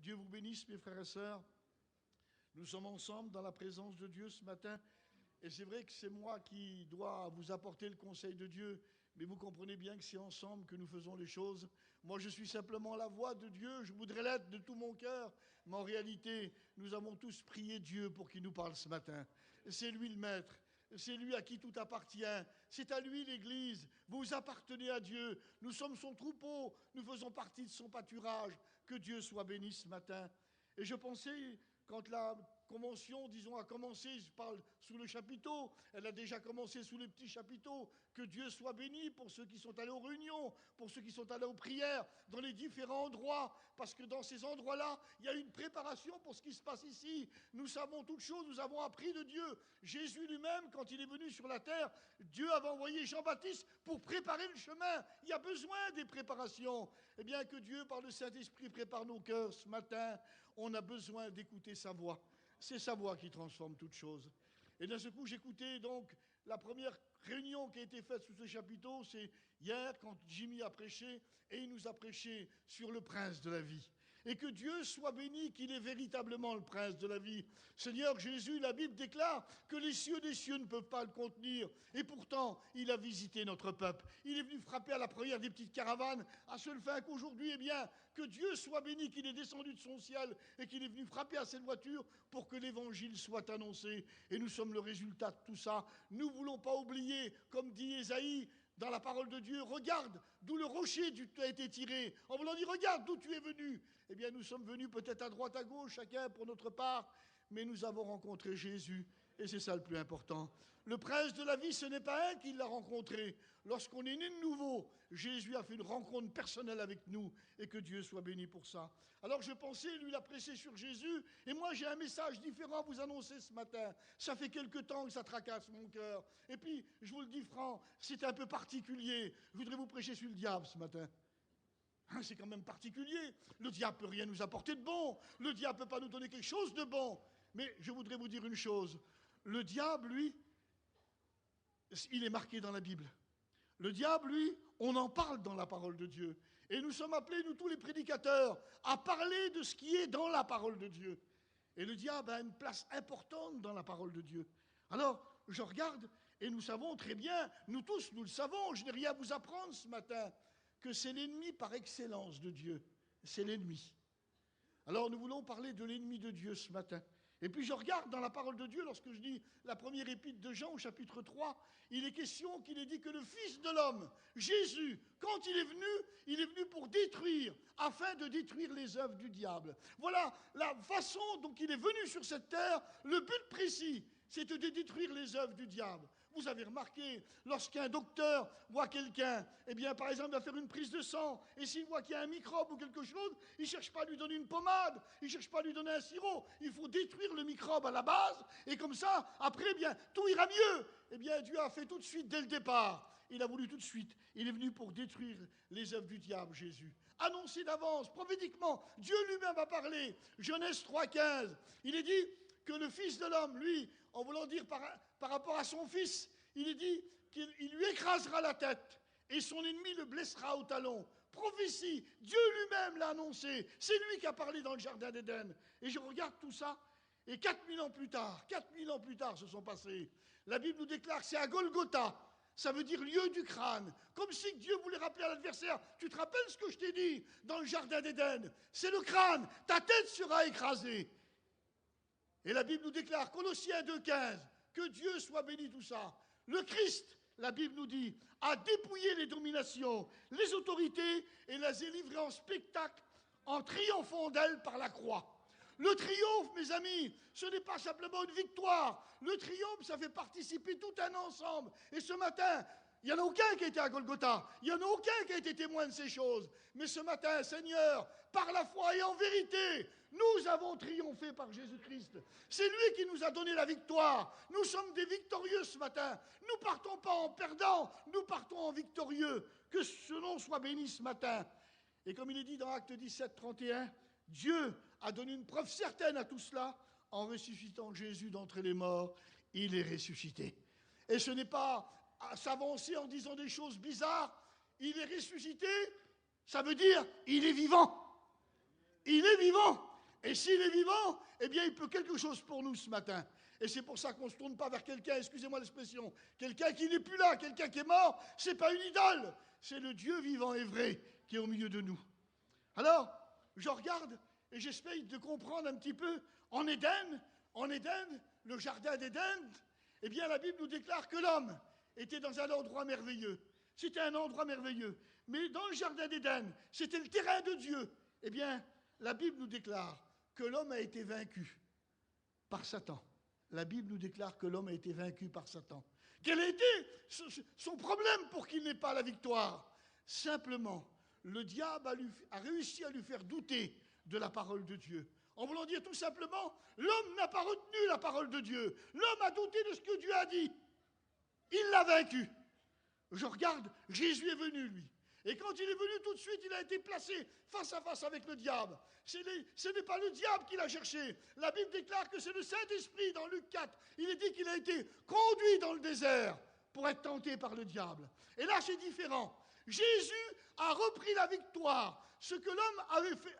Dieu vous bénisse, mes frères et sœurs. Nous sommes ensemble dans la présence de Dieu ce matin. Et c'est vrai que c'est moi qui dois vous apporter le conseil de Dieu. Mais vous comprenez bien que c'est ensemble que nous faisons les choses. Moi, je suis simplement la voix de Dieu. Je voudrais l'être de tout mon cœur. Mais en réalité, nous avons tous prié Dieu pour qu'il nous parle ce matin. C'est lui le maître. C'est lui à qui tout appartient. C'est à lui l'Église. Vous appartenez à Dieu. Nous sommes son troupeau. Nous faisons partie de son pâturage. Que Dieu soit béni ce matin. Et je pensais, quand la convention, disons, a commencé, je parle sous le chapiteau, elle a déjà commencé sous les petits chapiteaux, que Dieu soit béni pour ceux qui sont allés aux réunions, pour ceux qui sont allés aux prières, dans les différents endroits, parce que dans ces endroits-là, il y a une préparation pour ce qui se passe ici. Nous savons toutes choses, nous avons appris de Dieu. Jésus lui-même, quand il est venu sur la terre, Dieu avait envoyé Jean-Baptiste pour préparer le chemin. Il y a besoin des préparations. Eh bien, que Dieu, par le Saint-Esprit, prépare nos cœurs ce matin. On a besoin d'écouter sa voix. C'est sa voix qui transforme toutes choses. Et d'un seul coup, j'écoutais donc la première réunion qui a été faite sous ce chapiteau, c'est hier quand Jimmy a prêché, et il nous a prêché sur le prince de la vie. Et que Dieu soit béni, qu'il est véritablement le prince de la vie. Seigneur Jésus, la Bible déclare que les cieux des cieux ne peuvent pas le contenir. Et pourtant, il a visité notre peuple. Il est venu frapper à la première des petites caravanes, à seule fin qu'aujourd'hui, eh bien, que Dieu soit béni, qu'il est descendu de son ciel et qu'il est venu frapper à cette voiture pour que l'évangile soit annoncé. Et nous sommes le résultat de tout ça. Nous ne voulons pas oublier, comme dit Ésaïe, dans la parole de Dieu, regarde d'où le rocher a été tiré. En voulant dire, regarde d'où tu es venu. Eh bien, nous sommes venus peut-être à droite, à gauche, chacun pour notre part, mais nous avons rencontré Jésus. Et c'est ça le plus important. Le prince de la vie, ce n'est pas un qui l'a rencontré. Lorsqu'on est né de nouveau, Jésus a fait une rencontre personnelle avec nous. Et que Dieu soit béni pour ça. Alors je pensais, lui, il a prêché sur Jésus. Et moi, j'ai un message différent à vous annoncer ce matin. Ça fait quelque temps que ça tracasse mon cœur. Et puis, je vous le dis franc, c'est un peu particulier. Je voudrais vous prêcher sur le diable ce matin. C'est quand même particulier. Le diable ne peut rien nous apporter de bon. Le diable ne peut pas nous donner quelque chose de bon. Mais je voudrais vous dire une chose. Le diable, lui, il est marqué dans la Bible. Le diable, lui, on en parle dans la parole de Dieu. Et nous sommes appelés, nous tous les prédicateurs, à parler de ce qui est dans la parole de Dieu. Et le diable a une place importante dans la parole de Dieu. Alors, je regarde, et nous savons très bien, nous tous, nous le savons, je n'ai rien à vous apprendre ce matin, que c'est l'ennemi par excellence de Dieu. C'est l'ennemi. Alors, nous voulons parler de l'ennemi de Dieu ce matin. Et puis je regarde dans la parole de Dieu, lorsque je lis la première épître de Jean au chapitre 3, il est question qu'il est dit que le Fils de l'homme, Jésus, quand il est venu pour détruire, afin de détruire les œuvres du diable. Voilà la façon dont il est venu sur cette terre, le but précis, c'est de détruire les œuvres du diable. Vous avez remarqué, lorsqu'un docteur voit quelqu'un, eh bien, par exemple, il va faire une prise de sang, et s'il voit qu'il y a un microbe ou quelque chose, il ne cherche pas à lui donner une pommade, il ne cherche pas à lui donner un sirop, il faut détruire le microbe à la base, et comme ça, après, eh bien, tout ira mieux. Eh bien, Dieu a fait tout de suite, dès le départ. Il a voulu tout de suite. Il est venu pour détruire les œuvres du diable, Jésus. Annoncé d'avance, prophétiquement, Dieu lui-même a parlé. Genèse 3,15, il est dit que le Fils de l'homme, lui, en voulant dire par rapport à son Fils, il est dit qu'il lui écrasera la tête et son ennemi le blessera au talon. Prophétie, Dieu lui-même l'a annoncé. C'est lui qui a parlé dans le jardin d'Éden. Et je regarde tout ça, et 4000 ans plus tard se sont passés. La Bible nous déclare que c'est à Golgotha. Ça veut dire lieu du crâne. Comme si Dieu voulait rappeler à l'adversaire, tu te rappelles ce que je t'ai dit dans le jardin d'Éden? C'est le crâne, ta tête sera écrasée. Et la Bible nous déclare, Colossiens 2,15, que Dieu soit béni tout ça. Le Christ, la Bible nous dit, a dépouillé les dominations, les autorités et les a livrées en spectacle en triomphant d'elles par la croix. Le triomphe, mes amis, ce n'est pas simplement une victoire. Le triomphe, ça fait participer tout un ensemble. Et ce matin, il n'y en a aucun qui a été à Golgotha. Il n'y en a aucun qui a été témoin de ces choses. Mais ce matin, Seigneur, par la foi et en vérité, nous avons triomphé par Jésus-Christ. C'est lui qui nous a donné la victoire. Nous sommes des victorieux ce matin. Nous ne partons pas en perdant, nous partons en victorieux. Que ce nom soit béni ce matin. Et comme il est dit dans Actes 17, 31, Dieu a donné une preuve certaine à tout cela en ressuscitant Jésus d'entre les morts. Il est ressuscité. Et ce n'est pas à s'avancer en disant des choses bizarres. Il est ressuscité, ça veut dire il est vivant. Il est vivant. Et s'il est vivant, eh bien, il peut quelque chose pour nous ce matin. Et c'est pour ça qu'on ne se tourne pas vers quelqu'un, excusez-moi l'expression, quelqu'un qui n'est plus là, quelqu'un qui est mort, ce n'est pas une idole, c'est le Dieu vivant et vrai qui est au milieu de nous. Alors, je regarde et j'espère de comprendre un petit peu, en Éden, le jardin d'Éden, eh bien, la Bible nous déclare que l'homme était dans un endroit merveilleux. C'était un endroit merveilleux. Mais dans le jardin d'Éden, c'était le terrain de Dieu. Eh bien, la Bible nous déclare que l'homme a été vaincu par Satan. La Bible nous déclare que l'homme a été vaincu par Satan. Quel a été son problème pour qu'il n'ait pas la victoire? Simplement, le diable a réussi à lui faire douter de la parole de Dieu. En voulant dire tout simplement, l'homme n'a pas retenu la parole de Dieu. L'homme a douté de ce que Dieu a dit. Il l'a vaincu. Je regarde, Jésus est venu, lui. Et quand il est venu, tout de suite, il a été placé face à face avec le diable. Ce n'est pas le diable qui l'a cherché. La Bible déclare que c'est le Saint-Esprit dans Luc 4. Il est dit qu'il a été conduit dans le désert pour être tenté par le diable. Et là, c'est différent. Jésus a repris la victoire. Ce que l'homme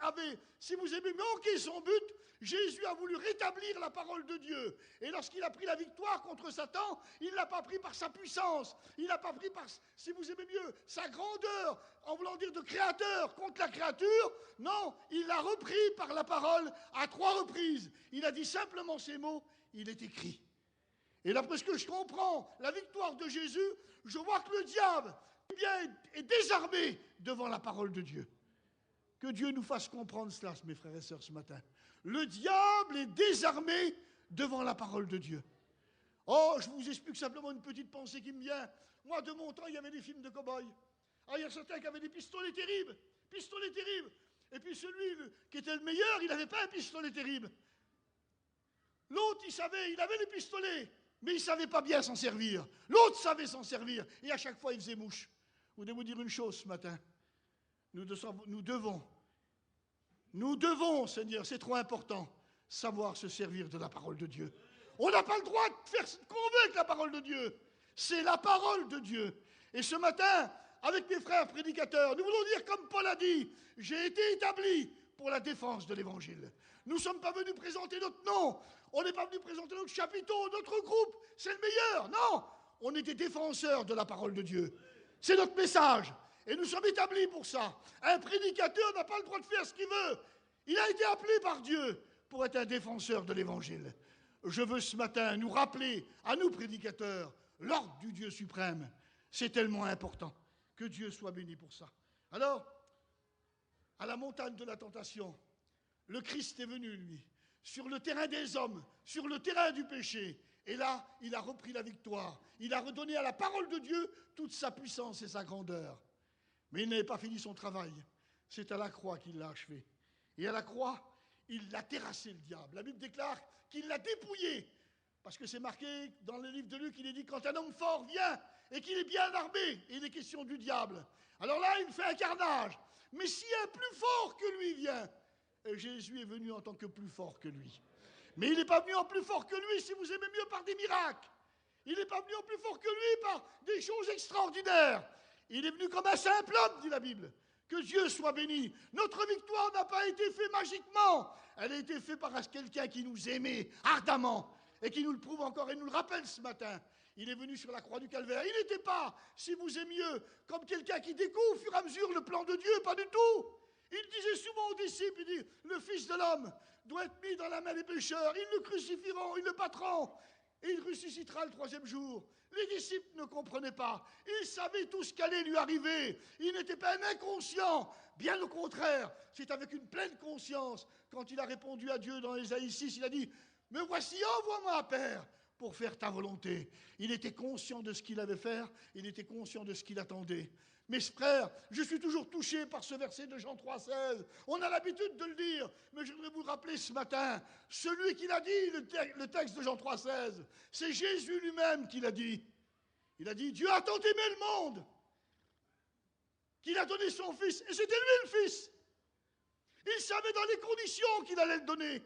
avait, si vous aimez, manqué son but, Jésus a voulu rétablir la parole de Dieu. Et lorsqu'il a pris la victoire contre Satan, il ne l'a pas pris par sa puissance. Il n'a pas pris par, si vous aimez mieux, sa grandeur, en voulant dire de créateur contre la créature. Non, il l'a repris par la parole à 3 reprises. Il a dit simplement ces mots, il est écrit. Et d'après ce que je comprends, la victoire de Jésus, je vois que le diable est désarmé devant la parole de Dieu. Que Dieu nous fasse comprendre cela, mes frères et sœurs, ce matin. Le diable est désarmé devant la parole de Dieu. Oh, je vous explique simplement une petite pensée qui me vient. Moi, de mon temps, il y avait des films de cow-boys. Ah, il y a certains qui avaient des pistolets terribles. Et puis celui qui était le meilleur, il n'avait pas un pistolet terrible. L'autre, il avait les pistolets, mais il ne savait pas bien s'en servir. L'autre savait s'en servir, et à chaque fois, il faisait mouche. Je voudrais vous dire une chose ce matin. Nous devons, Seigneur, c'est trop important, savoir se servir de la parole de Dieu. On n'a pas le droit de faire ce qu'on veut avec la parole de Dieu. C'est la parole de Dieu. Et ce matin, avec mes frères prédicateurs, nous voulons dire comme Paul a dit, j'ai été établi pour la défense de l'Évangile. Nous ne sommes pas venus présenter notre nom, on n'est pas venus présenter notre chapiteau, notre groupe, c'est le meilleur. Non, on est des défenseurs de la parole de Dieu. C'est notre message. Et nous sommes établis pour ça. Un prédicateur n'a pas le droit de faire ce qu'il veut. Il a été appelé par Dieu pour être un défenseur de l'Évangile. Je veux ce matin nous rappeler, à nous prédicateurs, l'ordre du Dieu suprême. C'est tellement important. Que Dieu soit béni pour ça. Alors, à la montagne de la tentation, le Christ est venu, lui, sur le terrain des hommes, sur le terrain du péché. Et là, il a repris la victoire. Il a redonné à la parole de Dieu toute sa puissance et sa grandeur. Mais il n'avait pas fini son travail. C'est à la croix qu'il l'a achevé. Et à la croix, il l'a terrassé, le diable. La Bible déclare qu'il l'a dépouillé. Parce que c'est marqué dans le livre de Luc, il est dit quand un homme fort vient et qu'il est bien armé, et il est question du diable. Alors là, il fait un carnage. Mais si un plus fort que lui vient, et Jésus est venu en tant que plus fort que lui. Mais il n'est pas venu en plus fort que lui, si vous aimez mieux, par des miracles. Il n'est pas venu en plus fort que lui par des choses extraordinaires. Il est venu comme un simple homme, dit la Bible. Que Dieu soit béni. Notre victoire n'a pas été faite magiquement. Elle a été faite par quelqu'un qui nous aimait ardemment et qui nous le prouve encore et nous le rappelle ce matin. Il est venu sur la croix du Calvaire. Il n'était pas, si vous aimez mieux, comme quelqu'un qui découvre au fur et à mesure le plan de Dieu, pas du tout. Il disait souvent aux disciples, il dit, le Fils de l'homme doit être mis dans la main des pécheurs. Ils le crucifieront, ils le battront. Et il ressuscitera le 3e jour. Les disciples ne comprenaient pas. Ils savaient tout ce qui allait lui arriver. Il n'était pas un inconscient. Bien au contraire, c'est avec une pleine conscience. Quand il a répondu à Dieu dans Ésaïe 6, il a dit « Me voici, envoie-moi, Père, pour faire ta volonté. » Il était conscient de ce qu'il avait fait. Il était conscient de ce qu'il attendait. Mes frères, je suis toujours touché par ce verset de Jean 3,16. On a l'habitude de le dire, mais je voudrais vous rappeler ce matin, celui qui l'a dit, le texte de Jean 3,16, c'est Jésus lui-même qui l'a dit. Il a dit, Dieu a tant aimé le monde qu'il a donné son Fils, et c'était lui le Fils. Il savait dans les conditions qu'il allait le donner.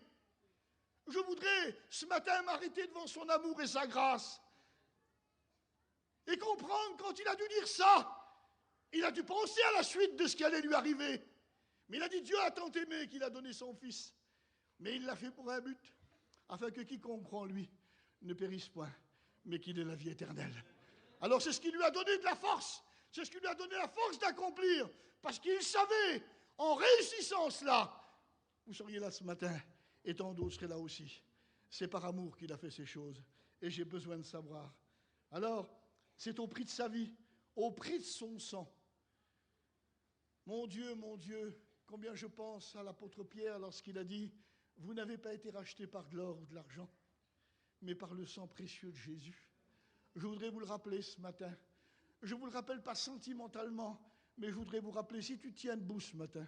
Je voudrais ce matin m'arrêter devant son amour et sa grâce et comprendre quand il a dû dire ça. Il a dû penser à la suite de ce qui allait lui arriver. Mais il a dit, Dieu a tant aimé qu'il a donné son Fils. Mais il l'a fait pour un but, afin que quiconque croit en lui ne périsse point, mais qu'il ait la vie éternelle. Alors c'est ce qui lui a donné de la force, c'est ce qui lui a donné la force d'accomplir, parce qu'il savait, en réussissant cela, vous seriez là ce matin, et tant d'autres seraient là aussi. C'est par amour qu'il a fait ces choses, et j'ai besoin de savoir. Alors, c'est au prix de sa vie, au prix de son sang. Mon Dieu, combien je pense à l'apôtre Pierre lorsqu'il a dit « Vous n'avez pas été rachetés par de l'or ou de l'argent, mais par le sang précieux de Jésus. » Je voudrais vous le rappeler ce matin. Je ne vous le rappelle pas sentimentalement, mais je voudrais vous rappeler, si tu tiens debout ce matin,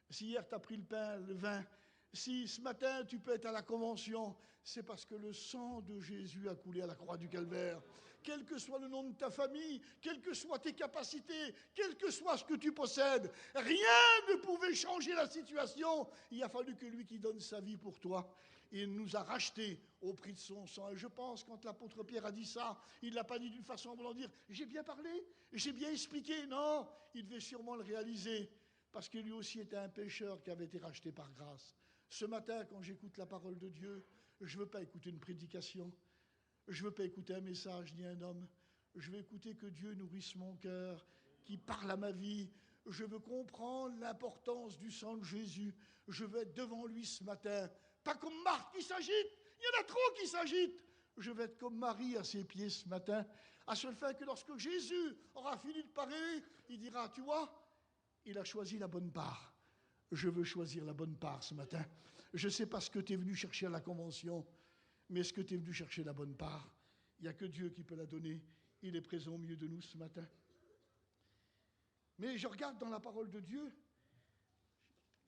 si hier tu as pris le pain, le vin, si ce matin tu peux être à la convention, c'est parce que le sang de Jésus a coulé à la croix du Calvaire. Quel que soit le nom de ta famille, quelles que soient tes capacités, quel que soit ce que tu possèdes, rien ne pouvait changer la situation. Il a fallu que lui qui donne sa vie pour toi, il nous a rachetés au prix de son sang. Et je pense, quand l'apôtre Pierre a dit ça, il ne l'a pas dit d'une façon voulant dire « j'ai bien parlé, j'ai bien expliqué ». Non, il devait sûrement le réaliser, parce que lui aussi était un pécheur qui avait été racheté par grâce. Ce matin, quand j'écoute la parole de Dieu, je ne veux pas écouter une prédication, je ne veux pas écouter un message ni un homme. Je veux écouter que Dieu nourrisse mon cœur, qu'il parle à ma vie. Je veux comprendre l'importance du sang de Jésus. Je veux être devant lui ce matin. Pas comme Marthe qui s'agite. Il y en a trop qui s'agitent. Je veux être comme Marie à ses pieds ce matin, à ce fait que lorsque Jésus aura fini de parler, il dira, tu vois, il a choisi la bonne part. Je veux choisir la bonne part ce matin. Je ne sais pas ce que tu es venu chercher à la convention, mais est-ce que tu es venu chercher la bonne part? Il n'y a que Dieu qui peut la donner. Il est présent au milieu de nous ce matin. Mais je regarde dans la parole de Dieu.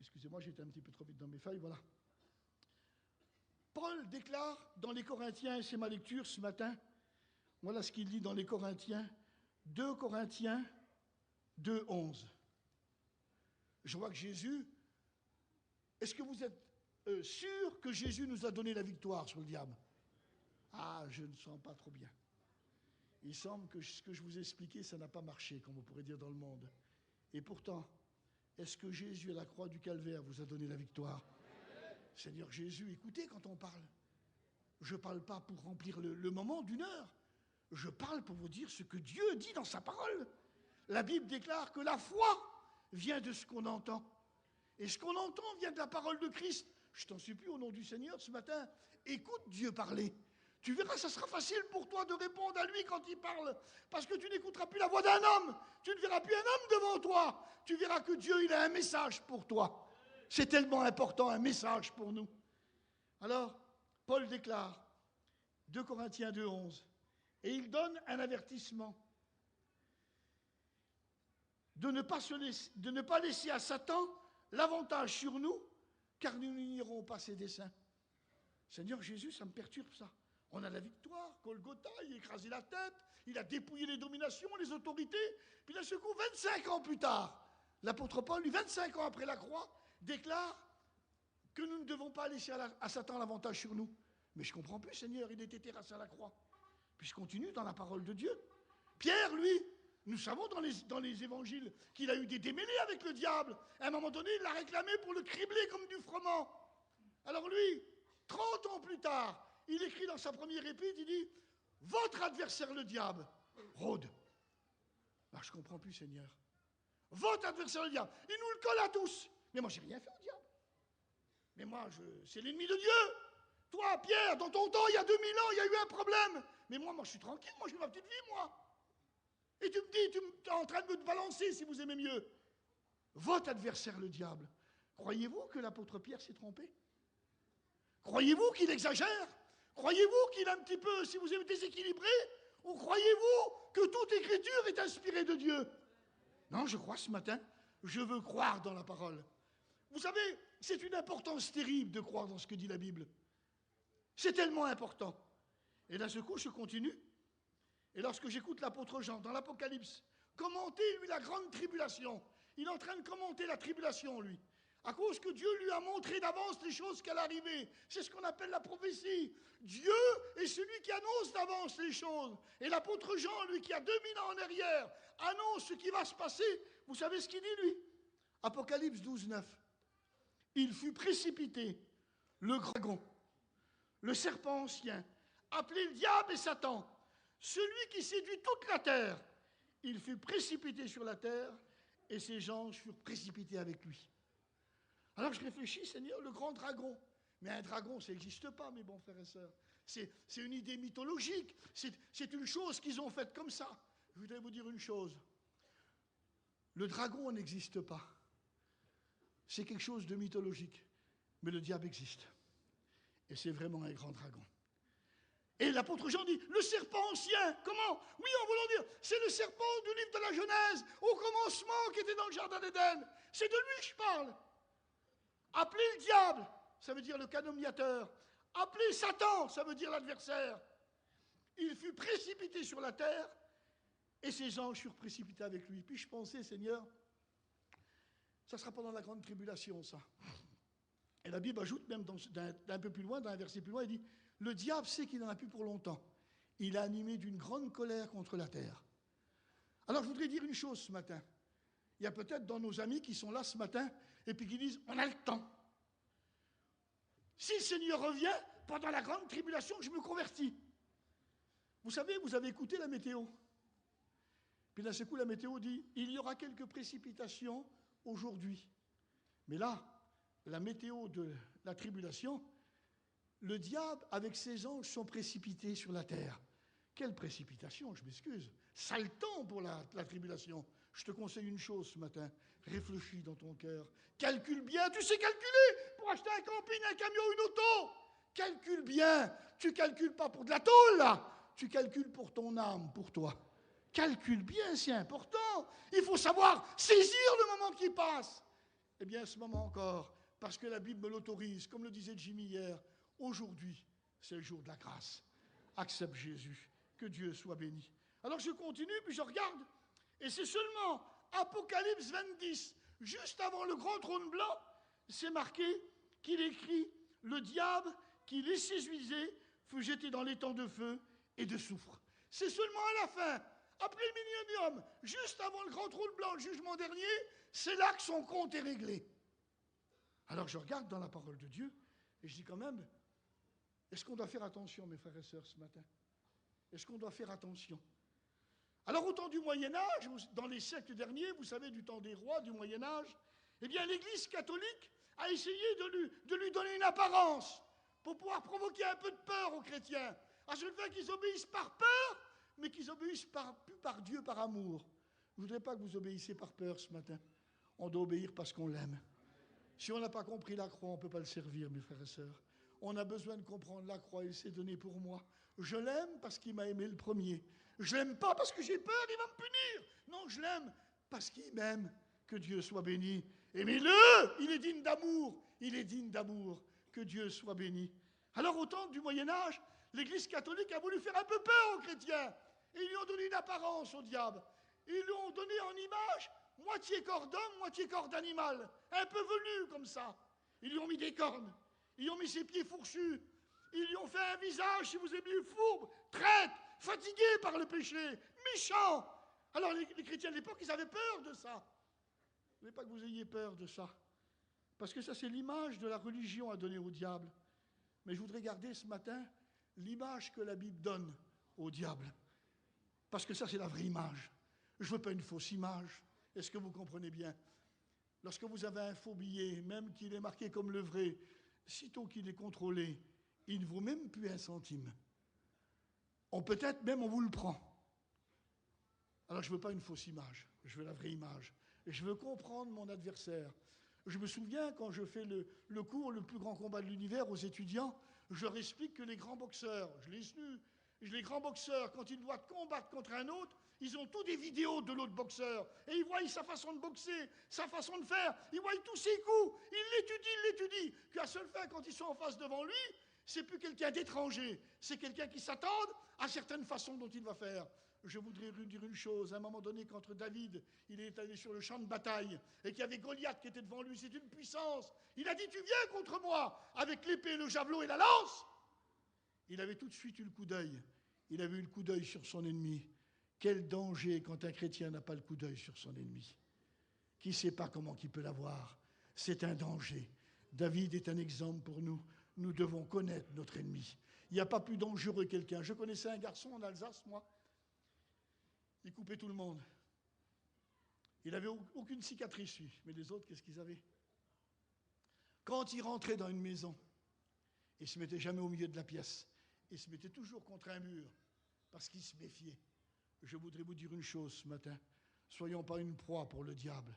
Excusez-moi, j'étais un petit peu trop vite dans mes feuilles, voilà. Paul déclare dans les Corinthiens, et c'est ma lecture ce matin, voilà ce qu'il dit dans les Corinthiens, 2 Corinthiens 2, 11. Je vois que Jésus, est-ce que vous êtes sûr que Jésus nous a donné la victoire sur le diable? Ah, je ne sens pas trop bien. Il semble que ce que je vous ai expliqué, ça n'a pas marché, comme on pourrait dire dans le monde. Et pourtant, est-ce que Jésus à la croix du Calvaire vous a donné la victoire? Seigneur Jésus, écoutez quand on parle. Je ne parle pas pour remplir le moment d'une heure. Je parle pour vous dire ce que Dieu dit dans sa parole. La Bible déclare que la foi vient de ce qu'on entend. Et ce qu'on entend vient de la parole de Christ. Je t'en supplie au nom du Seigneur ce matin, écoute Dieu parler. Tu verras, ça sera facile pour toi de répondre à lui quand il parle, parce que tu n'écouteras plus la voix d'un homme. Tu ne verras plus un homme devant toi. Tu verras que Dieu, il a un message pour toi. C'est tellement important, un message pour nous. Alors, Paul déclare, 2 Corinthiens 2, 11, et il donne un avertissement de ne pas laisser à Satan l'avantage sur nous, car nous n'ignorons pas ses desseins. Seigneur Jésus, ça me perturbe ça. On a la victoire, Golgotha, il a écrasé la tête, il a dépouillé les dominations, les autorités, puis d'un seul coup, 25 ans plus tard, l'apôtre Paul, lui, 25 ans après la croix, déclare que nous ne devons pas laisser à Satan l'avantage sur nous. Mais je ne comprends plus, Seigneur, il était terrassé à la croix. Puis je continue dans la parole de Dieu. Pierre, lui, nous savons dans les évangiles qu'il a eu des démêlés avec le diable. À un moment donné, il l'a réclamé pour le cribler comme du froment. Alors lui, 30 ans plus tard, il écrit dans sa première épître, il dit « Votre adversaire le diable rôde. » Ben, je ne comprends plus, Seigneur. Votre adversaire le diable. Il nous le colle à tous. Mais moi, je n'ai rien fait au diable. Mais moi, c'est l'ennemi de Dieu. Toi, Pierre, dans ton temps, il y a 2000 ans, il y a eu un problème. Mais moi, je suis tranquille, moi, je vis ma petite vie, moi. Et tu me dis, tu es en train de me balancer, si vous aimez mieux. Votre adversaire, le diable. Croyez-vous que l'apôtre Pierre s'est trompé? Croyez-vous qu'il exagère? Croyez-vous qu'il est un petit peu, si vous aimez, déséquilibré? Ou croyez-vous que toute écriture est inspirée de Dieu? Non, je crois ce matin. Je veux croire dans la parole. Vous savez, c'est une importance terrible de croire dans ce que dit la Bible. C'est tellement important. Et d'un seul coup, je continue. Et lorsque j'écoute l'apôtre Jean dans l'Apocalypse, commenter, lui, la grande tribulation, il est en train de commenter la tribulation, lui, à cause que Dieu lui a montré d'avance les choses qui allaient arriver. C'est ce qu'on appelle la prophétie. Dieu est celui qui annonce d'avance les choses. Et l'apôtre Jean, lui, qui a 2000 ans en arrière, annonce ce qui va se passer. Vous savez ce qu'il dit, lui? Apocalypse 12, 9. Il fut précipité le dragon, le serpent ancien, appelé le diable et Satan, celui qui séduit toute la terre, il fut précipité sur la terre et ses anges furent précipités avec lui. Alors je réfléchis, Seigneur, le grand dragon. Mais un dragon, ça n'existe pas, mes bons frères et sœurs. C'est une idée mythologique. C'est une chose qu'ils ont faite comme ça. Je voudrais vous dire une chose. Le dragon n'existe pas. C'est quelque chose de mythologique. Mais le diable existe. Et c'est vraiment un grand dragon. Et l'apôtre Jean dit, le serpent ancien, comment? Oui, en voulant dire, c'est le serpent du livre de la Genèse, au commencement, qui était dans le jardin d'Éden. C'est de lui que je parle. Appelé le diable, ça veut dire le calomniateur. Appelé Satan, ça veut dire l'adversaire. Il fut précipité sur la terre et ses anges furent précipités avec lui. Puis je pensais, Seigneur, ça sera pendant la grande tribulation, ça. Et la Bible ajoute même d'un peu plus loin, d'un verset plus loin, il dit, le diable sait qu'il n'en a plus pour longtemps. Il a animé d'une grande colère contre la terre. Alors je voudrais dire une chose ce matin. Il y a peut-être dans nos amis qui sont là ce matin et puis qui disent, on a le temps. Si le Seigneur revient, pendant la grande tribulation, je me convertis. Vous savez, vous avez écouté la météo. Puis d'un seul coup, la météo dit, il y aura quelques précipitations aujourd'hui. Mais là, la météo de la tribulation, le diable avec ses anges sont précipités sur la terre. Quelle précipitation, je m'excuse. Sale temps pour la tribulation. Je te conseille une chose ce matin. Réfléchis dans ton cœur. Calcule bien. Tu sais calculer pour acheter un camping, un camion, une auto. Calcule bien. Tu calcules pas pour de la tôle, là. Tu calcules pour ton âme, pour toi. Calcule bien, c'est important. Il faut savoir saisir le moment qui passe. Eh bien, ce moment encore, parce que la Bible me l'autorise, comme le disait Jimmy hier, aujourd'hui, c'est le jour de la grâce. Accepte Jésus. Que Dieu soit béni. Alors je continue, puis je regarde. Et c'est seulement Apocalypse 20, juste avant le grand trône blanc, c'est marqué qu'il écrit « Le diable qui les séduisait fut jeté dans l'étang de feu et de soufre ». C'est seulement à la fin, après le millénium, juste avant le grand trône blanc, le jugement dernier, c'est là que son compte est réglé. Alors je regarde dans la parole de Dieu et je dis quand même, est-ce qu'on doit faire attention, mes frères et sœurs, ce matin? Est-ce qu'on doit faire attention? Alors au temps du Moyen-Âge, dans les siècles derniers, vous savez, du temps des rois, du Moyen-Âge, eh bien l'Église catholique a essayé de lui donner une apparence pour pouvoir provoquer un peu de peur aux chrétiens, à ce fait qu'ils obéissent par peur, mais qu'ils obéissent plus par Dieu, par amour. Je ne voudrais pas que vous obéissiez par peur ce matin. On doit obéir parce qu'on l'aime. Si on n'a pas compris la croix, on ne peut pas le servir, mes frères et sœurs. On a besoin de comprendre la croix, il s'est donné pour moi. Je l'aime parce qu'il m'a aimé le premier. Je l'aime pas parce que j'ai peur, il va me punir. Non, je l'aime parce qu'il m'aime. Que Dieu soit béni. Aimez-le, il est digne d'amour. Il est digne d'amour. Que Dieu soit béni. Alors au temps du Moyen-Âge, l'Église catholique a voulu faire un peu peur aux chrétiens. Et ils lui ont donné une apparence au diable. Ils lui ont donné en image moitié corps d'homme, moitié corps d'animal. Un peu velu comme ça. Ils lui ont mis des cornes. Ils lui ont mis ses pieds fourchus. Ils lui ont fait un visage, si vous aimez, fourbe, traître, fatigué par le péché, méchant. Alors les chrétiens de l'époque, ils avaient peur de ça. Je ne voulais pas que vous ayez peur de ça. Parce que ça, c'est l'image de la religion à donner au diable. Mais je voudrais garder ce matin l'image que la Bible donne au diable. Parce que ça, c'est la vraie image. Je ne veux pas une fausse image. Est-ce que vous comprenez bien? Lorsque vous avez un faux billet, même qu'il est marqué comme le vrai, sitôt qu'il est contrôlé, il ne vaut même plus un centime. Peut-être même on vous le prend. Alors je ne veux pas une fausse image, je veux la vraie image. Et je veux comprendre mon adversaire. Je me souviens quand je fais le cours, le plus grand combat de l'univers aux étudiants, je leur explique que les grands boxeurs, je l'ai su, les grands boxeurs, quand ils doivent combattre contre un autre, ils ont tous des vidéos de l'autre boxeur. Et ils voient sa façon de boxer, sa façon de faire, ils voient tous ses coups, ils l'étudient. Qu'à seule fin, quand ils sont en face devant lui, c'est plus quelqu'un d'étranger, c'est quelqu'un qui s'attend à certaines façons dont il va faire. Je voudrais dire une chose, à un moment donné, quand David, il est allé sur le champ de bataille, et qu'il y avait Goliath qui était devant lui, c'est une puissance. Il a dit, tu viens contre moi, avec l'épée, le javelot et la lance. Il avait tout de suite eu le coup d'œil. Il avait eu le coup d'œil sur son ennemi. Quel danger quand un chrétien n'a pas le coup d'œil sur son ennemi. Qui ne sait pas comment il peut l'avoir? C'est un danger. David est un exemple pour nous. nous devons connaître notre ennemi. Il n'y a pas plus dangereux que quelqu'un. Je connaissais un garçon en Alsace, moi. Il coupait tout le monde. Il n'avait aucune cicatrice, lui. Mais les autres, qu'est-ce qu'ils avaient? Quand il rentrait dans une maison, il ne se mettait jamais au milieu de la pièce. Il se mettait toujours contre un mur, parce qu'il se méfiait. Je voudrais vous dire une chose ce matin. Soyons pas une proie pour le diable.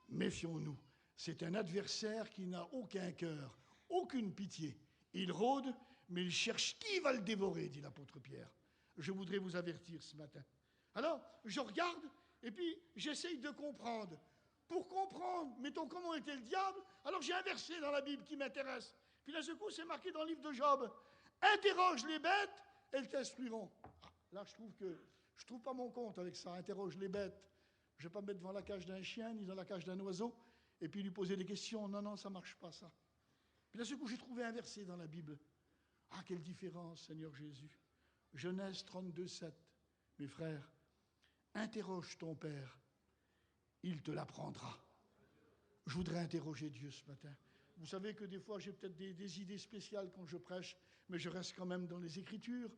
Méfions-nous. C'est un adversaire qui n'a aucun cœur, aucune pitié. Il rôde, mais il cherche qui va le dévorer, dit l'apôtre Pierre. Je voudrais vous avertir ce matin. Alors, je regarde, et puis j'essaye de comprendre. Pour comprendre, mettons, comment était le diable, alors j'ai un verset dans la Bible qui m'intéresse. Puis là, ce coup, c'est marqué dans le livre de Job. Interroge les bêtes, elles t'instruiront. Ah, là, je ne trouve pas mon compte avec ça. Interroge les bêtes. Je ne vais pas me mettre devant la cage d'un chien, ni dans la cage d'un oiseau, et puis lui poser des questions. Non, ça ne marche pas, ça. Puis là, ce coup, j'ai trouvé un verset dans la Bible. Ah, quelle différence, Seigneur Jésus. Genèse 32, 7. Mes frères, interroge ton Père, il te l'apprendra. Je voudrais interroger Dieu ce matin. Vous savez que des fois, j'ai peut-être des idées spéciales quand je prêche, mais je reste quand même dans les Écritures.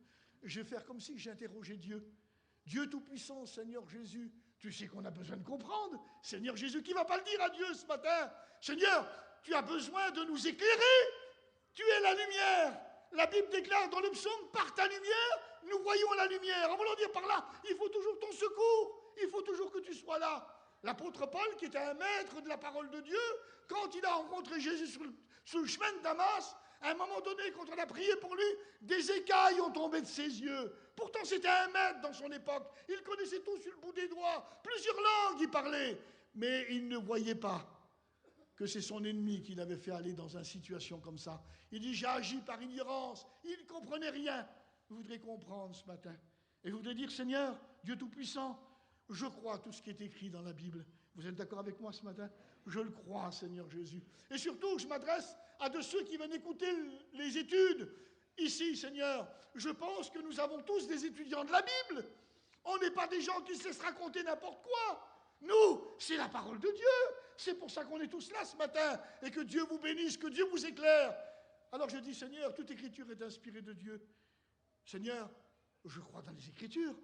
Je vais faire comme si j'interrogeais Dieu. Dieu Tout-Puissant, Seigneur Jésus, tu sais qu'on a besoin de comprendre. Seigneur Jésus, qui ne va pas le dire à Dieu ce matin? Seigneur, tu as besoin de nous éclairer. Tu es la lumière. La Bible déclare dans le psaume, par ta lumière, nous voyons la lumière. En voulant dire par là, il faut toujours ton secours. Il faut toujours que tu sois là. L'apôtre Paul, qui était un maître de la parole de Dieu, quand il a rencontré Jésus sur le chemin de Damas, à un moment donné, quand on a prié pour lui, des écailles ont tombé de ses yeux. Pourtant, c'était un maître dans son époque. Il connaissait tout sur le bout des doigts. Plusieurs langues il parlait. Mais il ne voyait pas que c'est son ennemi qui l'avait fait aller dans une situation comme ça. Il dit, j'ai agi par ignorance. Il ne comprenait rien. Je voudrais comprendre ce matin. Et je voudrais dire, Seigneur, Dieu Tout-Puissant, je crois à tout ce qui est écrit dans la Bible. Vous êtes d'accord avec moi ce matin? Je le crois, Seigneur Jésus. Et surtout, je m'adresse à de ceux qui viennent écouter les études. Ici, Seigneur, je pense que nous avons tous des étudiants de la Bible. On n'est pas des gens qui se laissent raconter n'importe quoi. Nous, c'est la parole de Dieu. C'est pour ça qu'on est tous là ce matin. Et que Dieu vous bénisse, que Dieu vous éclaire. Alors je dis, Seigneur, toute écriture est inspirée de Dieu. Seigneur, je crois dans les Écritures.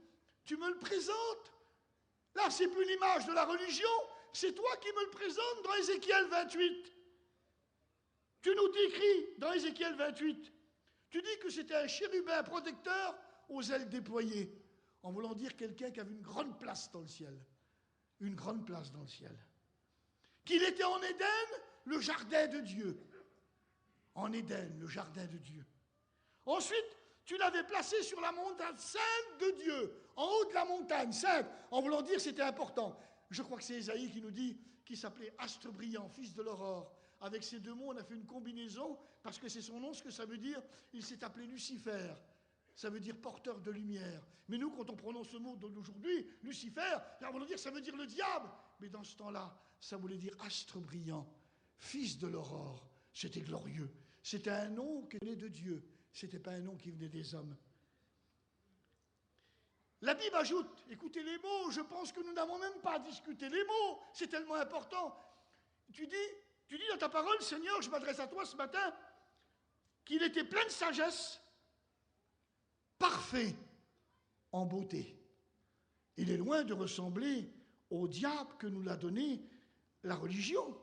Tu me le présentes. Là, c'est plus l'image de la religion, c'est toi qui me le présentes dans Ézéchiel 28. Tu nous décris dans Ézéchiel 28, tu dis que c'était un chérubin protecteur aux ailes déployées, en voulant dire quelqu'un qui avait une grande place dans le ciel. Une grande place dans le ciel. Qu'il était en Éden, le jardin de Dieu. En Éden, le jardin de Dieu. Ensuite, tu l'avais placé sur la montagne sainte de Dieu, en haut de la montagne sainte, en voulant dire c'était important. Je crois que c'est Ésaïe qui nous dit qu'il s'appelait Astre brillant, fils de l'aurore. Avec ces deux mots, on a fait une combinaison, parce que c'est son nom, ce que ça veut dire. Il s'est appelé Lucifer. Ça veut dire porteur de lumière. Mais nous, quand on prononce ce mot d'aujourd'hui, Lucifer, on va dire ça veut dire le diable. Mais dans ce temps-là, ça voulait dire astre brillant, fils de l'aurore. C'était glorieux. C'était un nom qui venait de Dieu. Ce n'était pas un nom qui venait des hommes. La Bible ajoute, écoutez les mots, je pense que nous n'avons même pas à discuter les mots, c'est tellement important. Tu dis dans ta parole, Seigneur, je m'adresse à toi ce matin, qu'il était plein de sagesse, parfait en beauté. Il est loin de ressembler au diable que nous l'a donné la religion.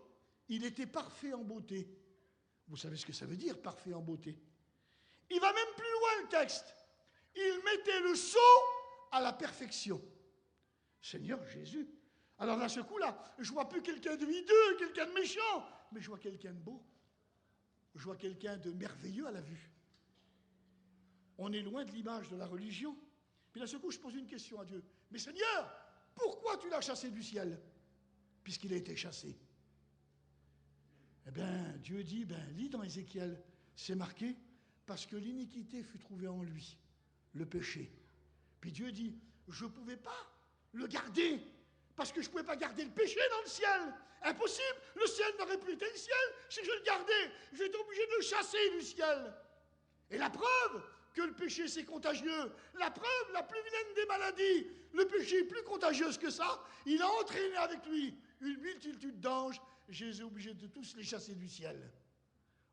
Il était parfait en beauté. Vous savez ce que ça veut dire, parfait en beauté? Il va même plus loin, le texte. Il mettait le sceau à la perfection. Seigneur Jésus. Alors là, ce coup-là, je ne vois plus quelqu'un de hideux, quelqu'un de méchant, mais je vois quelqu'un de beau. Je vois quelqu'un de merveilleux à la vue. On est loin de l'image de la religion. Puis là, ce coup, je pose une question à Dieu. Mais Seigneur, pourquoi tu l'as chassé du ciel? Puisqu'il a été chassé. Eh bien, Dieu dit, lis dans Ézéchiel, c'est marqué, parce que l'iniquité fut trouvée en lui, le péché. Puis Dieu dit, je ne pouvais pas le garder, parce que je ne pouvais pas garder le péché dans le ciel. Impossible, le ciel n'aurait plus été le ciel si je le gardais. J'étais obligé de le chasser du ciel. Et la preuve que le péché c'est contagieux, la preuve la plus vilaine des maladies, le péché est plus contagieux que ça, il a entraîné avec lui une multitude d'anges. Jésus est obligé de tous les chasser du ciel.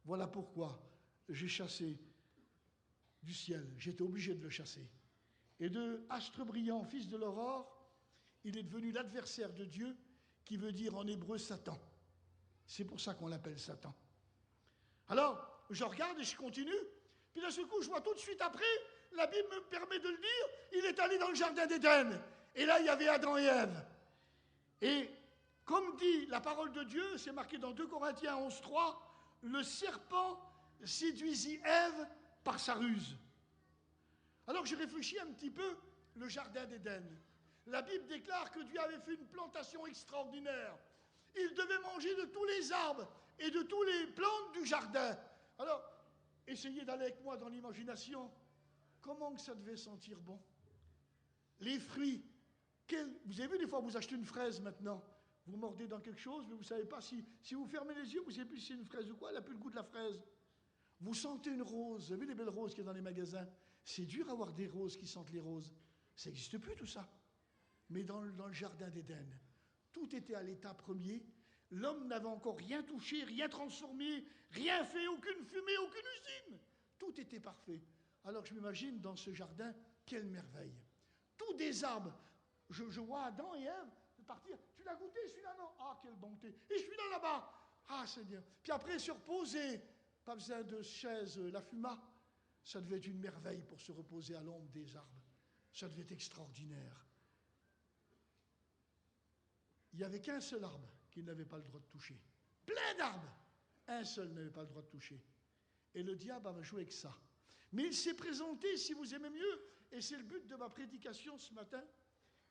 Voilà pourquoi j'ai chassé du ciel. J'étais obligé de le chasser. Et de astre brillant, fils de l'aurore, il est devenu l'adversaire de Dieu, qui veut dire en hébreu Satan. C'est pour ça qu'on l'appelle Satan. Alors, je regarde et je continue, puis d'un seul coup, je vois tout de suite après, la Bible me permet de le dire, il est allé dans le jardin d'Éden. Et là, il y avait Adam et Ève. Et comme dit la parole de Dieu, c'est marqué dans 2 Corinthiens 11:3, le serpent séduisit Ève par sa ruse. Alors j'ai réfléchi un petit peu, le jardin d'Éden. La Bible déclare que Dieu avait fait une plantation extraordinaire. Il devait manger de tous les arbres et de tous les plantes du jardin. Alors, essayez d'aller avec moi dans l'imagination. Comment que ça devait sentir bon? Les fruits. Vous avez vu, des fois, vous achetez une fraise maintenant. Vous mordez dans quelque chose, mais vous ne savez pas si vous fermez les yeux, vous ne savez plus si c'est une fraise ou quoi, elle n'a plus le goût de la fraise. Vous sentez une rose. Vous avez vu les belles roses qu'il y a dans les magasins? C'est dur à avoir des roses qui sentent les roses. Ça n'existe plus tout ça. Mais dans le jardin d'Éden, tout était à l'état premier. L'homme n'avait encore rien touché, rien transformé, rien fait, aucune fumée, aucune usine. Tout était parfait. Alors je m'imagine dans ce jardin, quelle merveille. Tous des arbres. Je vois Adam et Ève partir. Tu l'as goûté celui-là? Non. Ah, quelle bonté. Et celui-là là-bas. Ah, Seigneur. Puis après, se reposer. Pas besoin de chaise, la fuma. Ça devait être une merveille pour se reposer à l'ombre des arbres. Ça devait être extraordinaire. Il n'y avait qu'un seul arbre qu'il n'avait pas le droit de toucher. Plein d'arbres. Un seul n'avait pas le droit de toucher. Et le diable avait joué avec ça. Mais il s'est présenté, si vous aimez mieux, et c'est le but de ma prédication ce matin,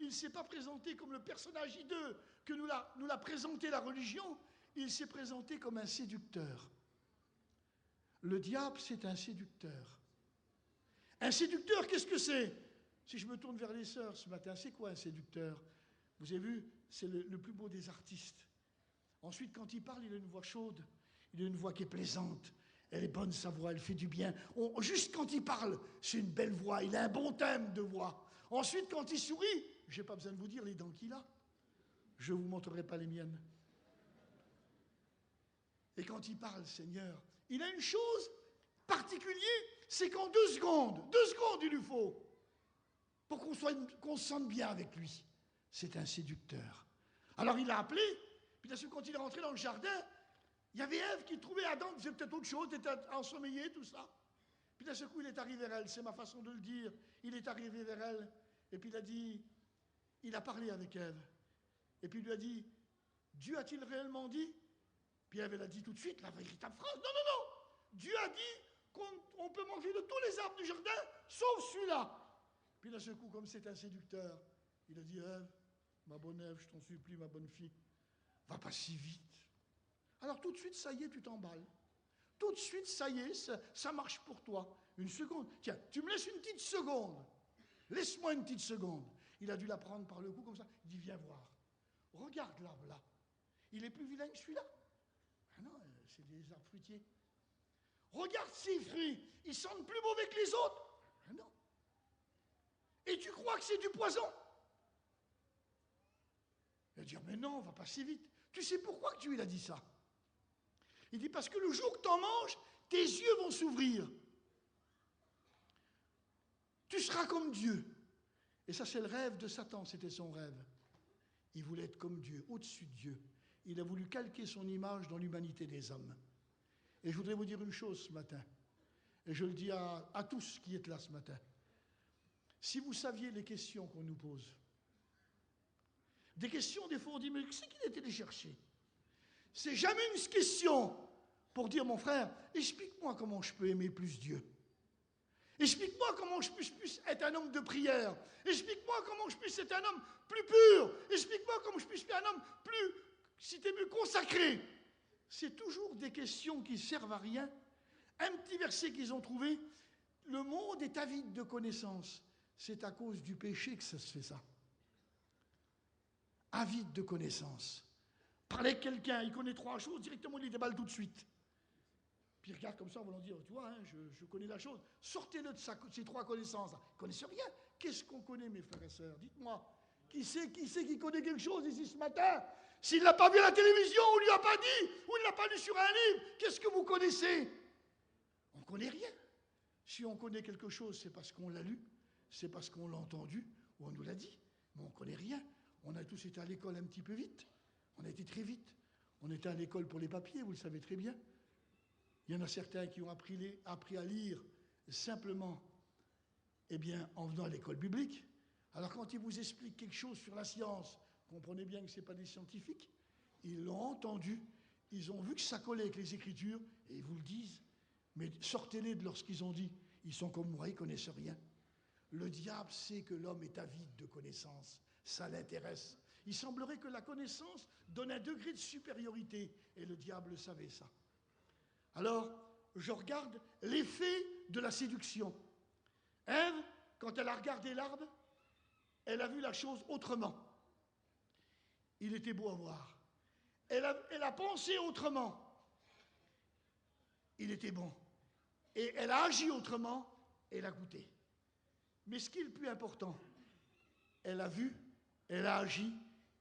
il ne s'est pas présenté comme le personnage hideux que nous l'a présenté la religion, il s'est présenté comme un séducteur. Le diable, c'est un séducteur. Un séducteur, qu'est-ce que c'est? Si je me tourne vers les sœurs ce matin, c'est quoi un séducteur? Vous avez vu, c'est le plus beau des artistes. Ensuite, quand il parle, il a une voix chaude, il a une voix qui est plaisante, elle est bonne sa voix, elle fait du bien. Juste quand il parle, c'est une belle voix, il a un bon thème de voix. Ensuite, quand il sourit, je n'ai pas besoin de vous dire les dents qu'il a. Je ne vous montrerai pas les miennes. Et quand il parle, Seigneur, il a une chose particulière, c'est qu'en 2 secondes il lui faut, pour qu'on se sente bien avec lui. C'est un séducteur. Alors il l'a appelé, puis d'un seul coup, quand il est rentré dans le jardin, il y avait Ève qui trouvait Adam, qui faisait peut-être autre chose, était ensommeillé, tout ça. Puis d'un seul coup, il est arrivé vers elle, c'est ma façon de le dire. Il est arrivé vers elle, et puis il a parlé avec Ève. Et puis il lui a dit, Dieu a-t-il réellement dit? Puis Ève, elle a dit tout de suite la véritable phrase, non, non, non, Dieu a dit qu'on peut manger de tous les arbres du jardin, sauf celui-là. Puis d'un seul coup, comme c'est un séducteur, il a dit, Ève, ma bonne Ève, je t'en supplie, ma bonne fille, va pas si vite. Alors tout de suite, ça y est, tu t'emballes. Tout de suite, ça y est, ça marche pour toi. Une seconde. Tiens, tu me laisses une petite seconde. Laisse-moi une petite seconde. Il a dû la prendre par le cou comme ça. Il dit, viens voir. Regarde l'arbre là. Il est plus vilain que celui-là. Ah non, c'est des arbres fruitiers. Regarde ces fruits. Ils sentent plus mauvais que les autres. Ah non. Et tu crois que c'est du poison? Il va dire, mais non, on va pas si vite. Tu sais pourquoi que Dieu il a dit ça? Il dit, parce que le jour que tu en manges, tes yeux vont s'ouvrir. Tu seras comme Dieu. Et ça, c'est le rêve de Satan, c'était son rêve. Il voulait être comme Dieu, au-dessus de Dieu. Il a voulu calquer son image dans l'humanité des hommes. Et je voudrais vous dire une chose ce matin, et je le dis à tous qui êtes là ce matin. Si vous saviez les questions qu'on nous pose, des questions, des fois on dit, mais qui c'est qu'il était allé chercher? C'est jamais une question pour dire, mon frère, explique-moi comment je peux aimer plus Dieu. Explique-moi comment je puisse être un homme de prière. Explique-moi comment je puisse être un homme plus pur. Explique-moi comment je puisse être un homme plus, si tu es mieux, consacré. C'est toujours des questions qui servent à rien. Un petit verset qu'ils ont trouvé, le monde est avide de connaissances. C'est à cause du péché que ça se fait ça. Avide de connaissances. Parler avec quelqu'un, il connaît 3 choses, directement il les déballe tout de suite. Puis il regarde comme ça en voulant dire, tu vois, hein, je connais la chose. Sortez-le de ces 3 connaissances. Ils ne connaissent rien. Qu'est-ce qu'on connaît, mes frères et sœurs? Dites-moi, qui c'est qui connaît quelque chose ici ce matin? S'il ne l'a pas vu à la télévision, ou il ne lui a pas dit, ou il ne l'a pas lu sur un livre, qu'est-ce que vous connaissez? On ne Si on connaît quelque chose, c'est parce qu'on l'a lu, c'est parce qu'on l'a entendu, ou on nous l'a dit, mais on ne connaît rien. On a tous été à l'école un petit peu vite, on a été très vite. On était à l'école pour les papiers, vous le savez très bien. Il y en a certains qui ont appris à lire simplement en venant à l'école biblique. Alors quand ils vous expliquent quelque chose sur la science, comprenez bien que ce n'est pas des scientifiques, ils l'ont entendu, ils ont vu que ça collait avec les Écritures, et ils vous le disent. Mais sortez-les de lorsqu'ils ont dit, ils sont comme moi, ils ne connaissent rien. Le diable sait que l'homme est avide de connaissances, ça l'intéresse. Il semblerait que la connaissance donne un degré de supériorité, et le diable savait ça. Alors, je regarde l'effet de la séduction. Ève, quand elle a regardé l'arbre, elle a vu la chose autrement. Il était beau à voir. Elle a pensé autrement. Il était bon. Et elle a agi autrement, et elle a goûté. Mais ce qui est le plus important, elle a vu, elle a agi,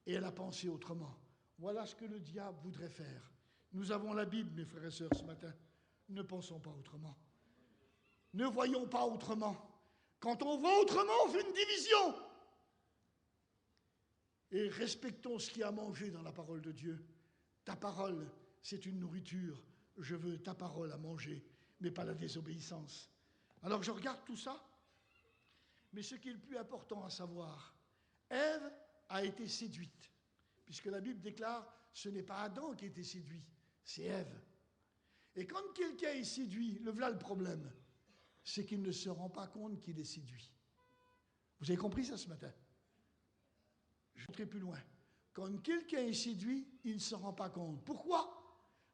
et elle a pensé autrement. Voilà ce que le diable voudrait faire. Nous avons la Bible, mes frères et sœurs, ce matin. Ne pensons pas autrement. Ne voyons pas autrement. Quand on voit autrement, on fait une division. Et respectons ce qu'il y a à manger dans la parole de Dieu. Ta parole, c'est une nourriture. Je veux ta parole à manger, mais pas la désobéissance. Alors je regarde tout ça, mais ce qui est le plus important à savoir, Ève a été séduite, puisque la Bible déclare, ce n'est pas Adam qui a été séduit, c'est Ève. Et quand quelqu'un est séduit, voilà le problème, c'est qu'il ne se rend pas compte qu'il est séduit. Vous avez compris ça ce matin? Je vais plus loin. Quand quelqu'un est séduit, il ne se rend pas compte. Pourquoi?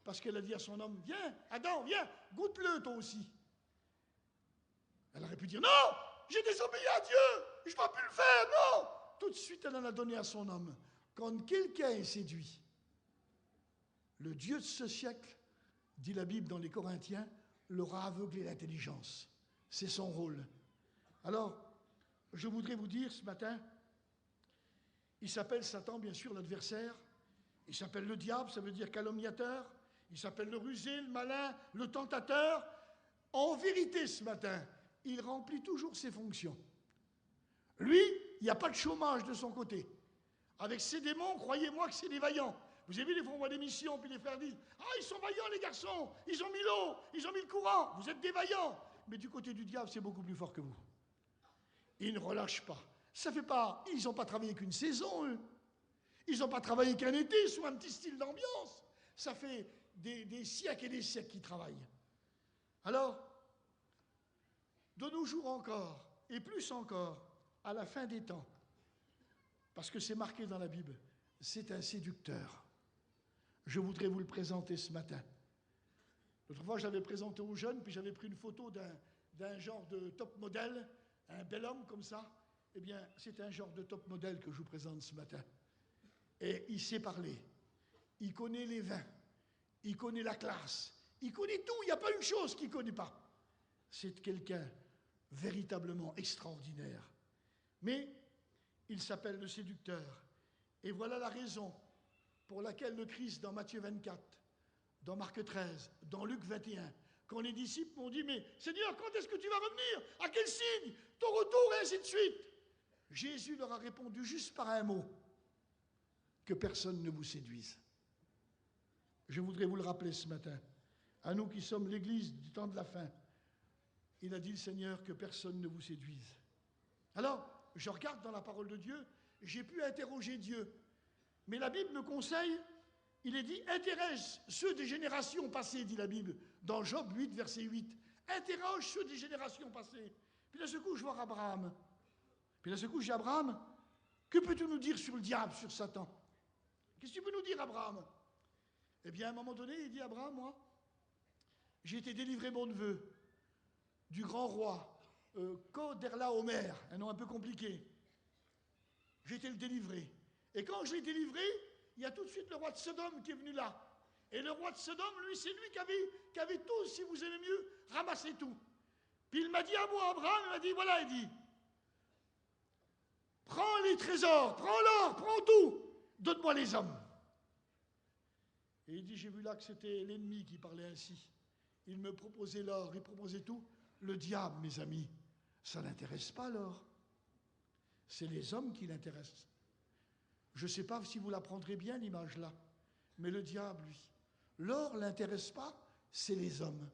Parce qu'elle a dit à son homme, viens, Adam, viens, goûte-le toi aussi. Elle aurait pu dire, non, j'ai désobéi à Dieu, je ne vais plus le faire, non. Tout de suite, elle en a donné à son homme. Quand quelqu'un est séduit, le Dieu de ce siècle, dit la Bible dans les Corinthiens, leur a aveuglé l'intelligence. C'est son rôle. Alors, je voudrais vous dire ce matin, il s'appelle Satan, bien sûr, l'adversaire. Il s'appelle le diable, ça veut dire calomniateur. Il s'appelle le rusé, le malin, le tentateur. En vérité, ce matin, il remplit toujours ses fonctions. Lui, il n'y a pas de chômage de son côté. Avec ses démons, croyez-moi que c'est des vaillants. Vous avez vu, les fois on voit des missions, puis les frères disent « Ah, ils sont vaillants, les garçons, ils ont mis l'eau, ils ont mis le courant, vous êtes des vaillants !» Mais du côté du diable, c'est beaucoup plus fort que vous. Ils ne relâchent pas. Ça fait pas, ils n'ont pas travaillé qu'une saison, eux. Ils n'ont pas travaillé qu'un été sous un petit style d'ambiance. Ça fait des siècles et des siècles qu'ils travaillent. Alors, de nos jours encore, et plus encore, à la fin des temps, parce que c'est marqué dans la Bible, c'est un séducteur. Je voudrais vous le présenter ce matin. L'autre fois, je l'avais présenté aux jeunes, puis j'avais pris une photo d'un genre de top modèle, un bel homme comme ça. Eh bien, c'est un genre de top modèle que je vous présente ce matin. Et il sait parler. Il connaît les vins. Il connaît la classe. Il connaît tout. Il n'y a pas une chose qu'il ne connaît pas. C'est quelqu'un véritablement extraordinaire. Mais il s'appelle le séducteur. Et voilà la raison pour laquelle le Christ, dans Matthieu 24, dans Marc 13, dans Luc 21, quand les disciples m'ont dit « Mais Seigneur, quand est-ce que tu vas revenir? À quel signe? Ton retour ?» et ainsi de suite. Jésus leur a répondu juste par un mot. Que personne ne vous séduise. Je voudrais vous le rappeler ce matin. À nous qui sommes l'Église du temps de la fin, il a dit le Seigneur que personne ne vous séduise. Alors, je regarde dans la parole de Dieu, j'ai pu interroger Dieu. Mais la Bible me conseille, il est dit, interroge ceux des générations passées, dit la Bible, dans Job 8, verset 8. Interroge ceux des générations passées. Puis d'un seul coup, je vois Abraham. Puis d'un seul coup, je dis, Abraham, que peux-tu nous dire sur le diable, sur Satan? Qu'est-ce que tu peux nous dire, Abraham? Eh bien, à un moment donné, il dit, Abraham, moi, j'ai été délivré, mon neveu, du grand roi, Coderlaomer, un nom un peu compliqué. J'ai été le délivré. Et quand je l'ai délivré, il y a tout de suite le roi de Sodome qui est venu là. Et le roi de Sodome, lui, c'est lui qui avait tout, si vous aimez mieux, ramassé tout. Puis il m'a dit à moi, Abraham, il m'a dit, voilà, il dit, prends les trésors, prends l'or, prends tout, donne-moi les hommes. Et il dit, j'ai vu là que c'était l'ennemi qui parlait ainsi. Il me proposait l'or, il proposait tout. Le diable, mes amis, ça ne l'intéresse pas l'or. C'est les hommes qui l'intéressent. Je ne sais pas si vous la prendrez bien, l'image là, mais le diable, lui, l'or ne l'intéresse pas, c'est les hommes.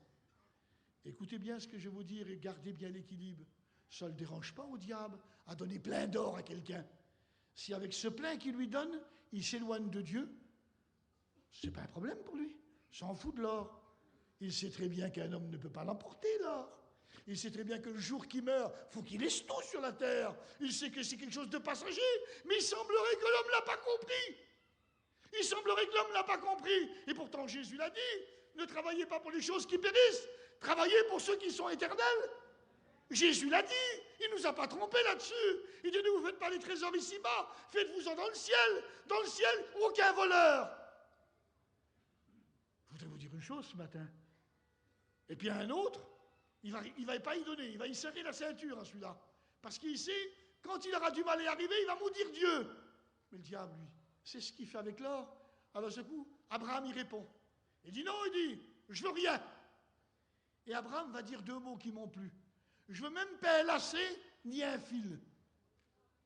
Écoutez bien ce que je vais vous dire et gardez bien l'équilibre. Ça ne le dérange pas au diable à donner plein d'or à quelqu'un. Si avec ce plein qu'il lui donne, il s'éloigne de Dieu, ce n'est pas un problème pour lui. Il s'en fout de l'or. Il sait très bien qu'un homme ne peut pas l'emporter, l'or. Il sait très bien que le jour qu'il meurt, il faut qu'il laisse tout sur la terre. Il sait que c'est quelque chose de passager, mais il semblerait que l'homme ne l'a pas compris. Il semblerait que l'homme ne l'a pas compris. Et pourtant, Jésus l'a dit, ne travaillez pas pour les choses qui périssent, travaillez pour ceux qui sont éternels. Jésus l'a dit, il ne nous a pas trompés là-dessus. Il dit, ne vous faites pas les trésors ici-bas, faites-vous-en dans le ciel. Dans le ciel, aucun voleur. Je voudrais vous dire une chose ce matin. Et puis un autre, il ne va pas y donner, il va y serrer la ceinture à celui-là. Parce qu'il sait, quand il aura du mal à y arriver, il va maudire Dieu. Mais le diable, lui, c'est ce qu'il fait avec l'or. Alors ce coup, Abraham y répond. Il dit non, il dit, je veux rien. Et Abraham va dire deux mots qui m'ont plu. Je veux même pas un lacet ni un fil.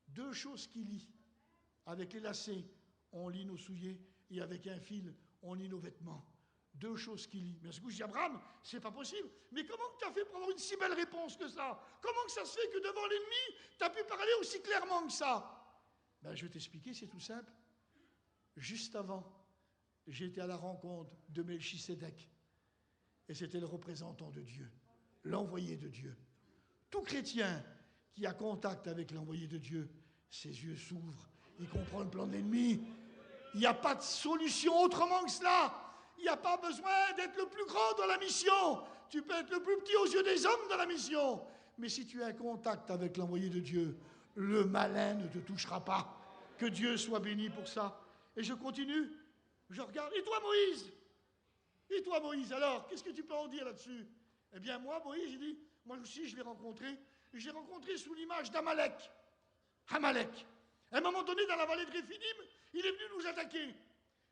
Deux choses qu'il lie. Avec les lacets, on lie nos souliers, et avec un fil, on lie nos vêtements. Deux choses qu'il lie. Mais ce coup, je dis, Abraham, c'est pas possible. Mais comment tu as fait pour avoir une si belle réponse que ça? Comment que ça se fait que devant l'ennemi, tu as pu parler aussi clairement que ça? Ben, je vais t'expliquer, c'est tout simple. Juste avant, j'étais à la rencontre de Melchisédek. Et c'était le représentant de Dieu, l'envoyé de Dieu. Tout chrétien qui a contact avec l'envoyé de Dieu, ses yeux s'ouvrent, il comprend le plan de l'ennemi. Il n'y a pas de solution autrement que cela. Il n'y a pas besoin d'être le plus grand dans la mission. Tu peux être le plus petit aux yeux des hommes dans la mission. Mais si tu as un contact avec l'envoyé de Dieu, le malin ne te touchera pas. Que Dieu soit béni pour ça. Et je continue, je regarde. Et toi, Moïse? Et toi, Moïse, alors, qu'est-ce que tu peux en dire là-dessus? Eh bien, moi, Moïse, j'ai dit, moi aussi, je l'ai rencontré. Je l'ai rencontré sous l'image d'Amalek. Amalek. À un moment donné, dans la vallée de Réphidim, il est venu nous attaquer.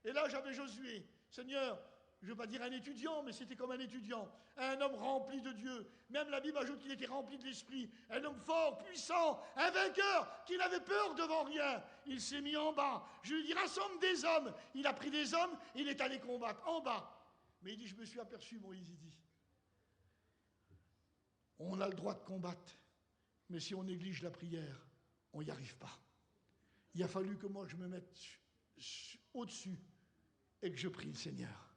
Et là, j'avais Josué. Seigneur, je ne veux pas dire un étudiant, mais c'était comme un étudiant. Un homme rempli de Dieu. Même la Bible ajoute qu'il était rempli de l'Esprit. Un homme fort, puissant, un vainqueur, qui n'avait peur devant rien. Il s'est mis en bas. Je lui ai dit, rassemble des hommes. Il a pris des hommes, il est allé combattre en bas. Mais il dit, je me suis aperçu, Moïse, il dit, on a le droit de combattre, mais si on néglige la prière, on n'y arrive pas. Il a fallu que moi je me mette au-dessus et que je prie le Seigneur.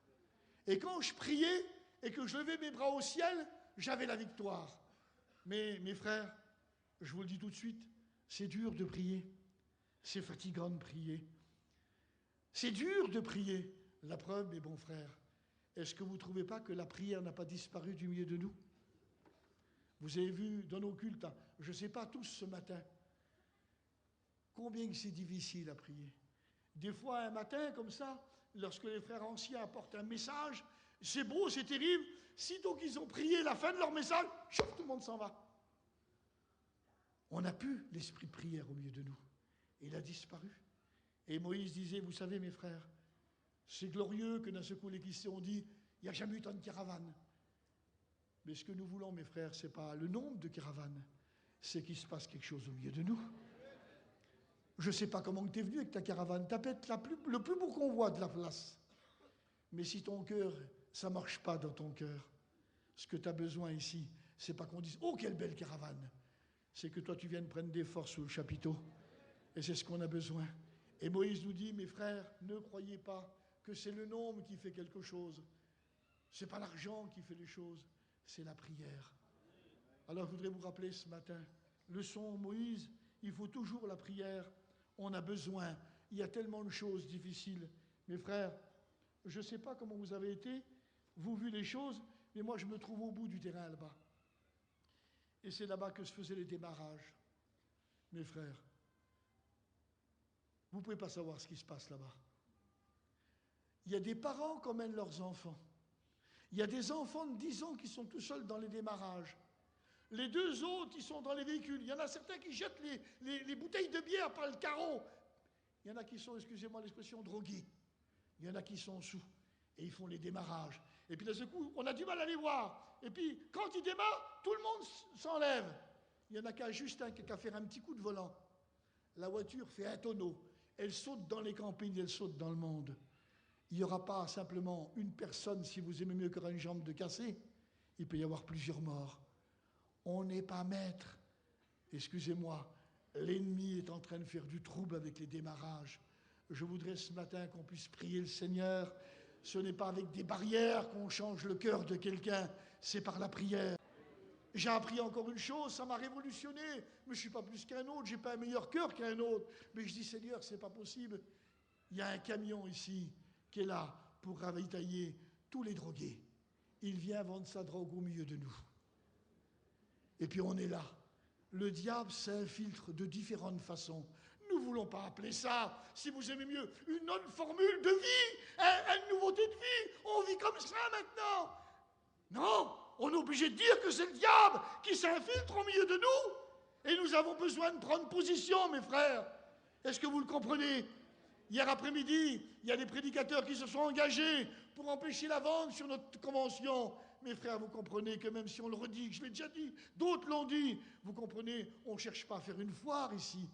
Et quand je priais et que je levais mes bras au ciel, j'avais la victoire. Mais mes frères, je vous le dis tout de suite, c'est dur de prier. C'est fatigant de prier. C'est dur de prier. La preuve, mes bons frères, est-ce que vous ne trouvez pas que la prière n'a pas disparu du milieu de nous? Vous avez vu dans nos cultes, je ne sais pas tous ce matin, combien c'est difficile à prier. Des fois, un matin, comme ça, lorsque les frères anciens apportent un message, c'est beau, c'est terrible. Sitôt qu'ils ont prié la fin de leur message, chouf, tout le monde s'en va. On n'a plus l'esprit de prière au milieu de nous. Il a disparu. Et Moïse disait, vous savez, mes frères, c'est glorieux que d'un seul coup les Christiens ont dit, il n'y a jamais eu tant de caravanes. Mais ce que nous voulons, mes frères, ce n'est pas le nombre de caravanes, c'est qu'il se passe quelque chose au milieu de nous. Je ne sais pas comment tu es venu avec ta caravane, tu as peut-être le plus beau convoi de la place. Mais si ton cœur, ça ne marche pas dans ton cœur, ce que tu as besoin ici, ce n'est pas qu'on dise « Oh, quelle belle caravane !» C'est que toi, tu viennes prendre des forces sous le chapiteau. Et c'est ce qu'on a besoin. Et Moïse nous dit « Mes frères, ne croyez pas que c'est le nombre qui fait quelque chose. Ce n'est pas l'argent qui fait les choses, c'est la prière. » Alors je voudrais vous rappeler ce matin, leçon Moïse, il faut toujours la prière. On a besoin. Il y a tellement de choses difficiles. Mes frères, je ne sais pas comment vous avez été, vous vu les choses, mais moi je me trouve au bout du terrain là-bas. Et c'est là-bas que se faisaient les démarrages. Mes frères, vous ne pouvez pas savoir ce qui se passe là-bas. Il y a des parents qui emmènent leurs enfants. Il y a des enfants de 10 ans qui sont tout seuls dans les démarrages. Les deux autres, ils sont dans les véhicules. Il y en a certains qui jettent les bouteilles de bière par le carreau. Il y en a qui sont, excusez-moi l'expression, drogués. Il y en a qui sont sous. Et ils font les démarrages. Et puis d'un seul coup, on a du mal à les voir. Et puis, quand il démarre, tout le monde s'enlève. Il n'y en a qu'un Justin qui a qu'à faire un petit coup de volant. La voiture fait un tonneau. Elle saute dans les campings, elle saute dans le monde. Il n'y aura pas simplement une personne, si vous aimez mieux, qui aura une jambe de cassée. Il peut y avoir plusieurs morts. On n'est pas maître. Excusez-moi, l'ennemi est en train de faire du trouble avec les démarrages. Je voudrais ce matin qu'on puisse prier le Seigneur. Ce n'est pas avec des barrières qu'on change le cœur de quelqu'un, c'est par la prière. J'ai appris encore une chose, ça m'a révolutionné. Mais je ne suis pas plus qu'un autre, je n'ai pas un meilleur cœur qu'un autre. Mais je dis, Seigneur, ce n'est pas possible. Il y a un camion ici qui est là pour ravitailler tous les drogués. Il vient vendre sa drogue au milieu de nous. Et puis on est là. Le diable s'infiltre de différentes façons. Nous ne voulons pas appeler ça, si vous aimez mieux, une autre formule de vie, une nouveauté de vie. On vit comme ça maintenant. Non, on est obligé de dire que c'est le diable qui s'infiltre au milieu de nous. Et nous avons besoin de prendre position, mes frères. Est-ce que vous le comprenez? Hier après-midi, il y a des prédicateurs qui se sont engagés pour empêcher la vente sur notre convention. Mes frères, vous comprenez que même si on le redit, je l'ai déjà dit, d'autres l'ont dit, vous comprenez, on ne cherche pas à faire une foire ici.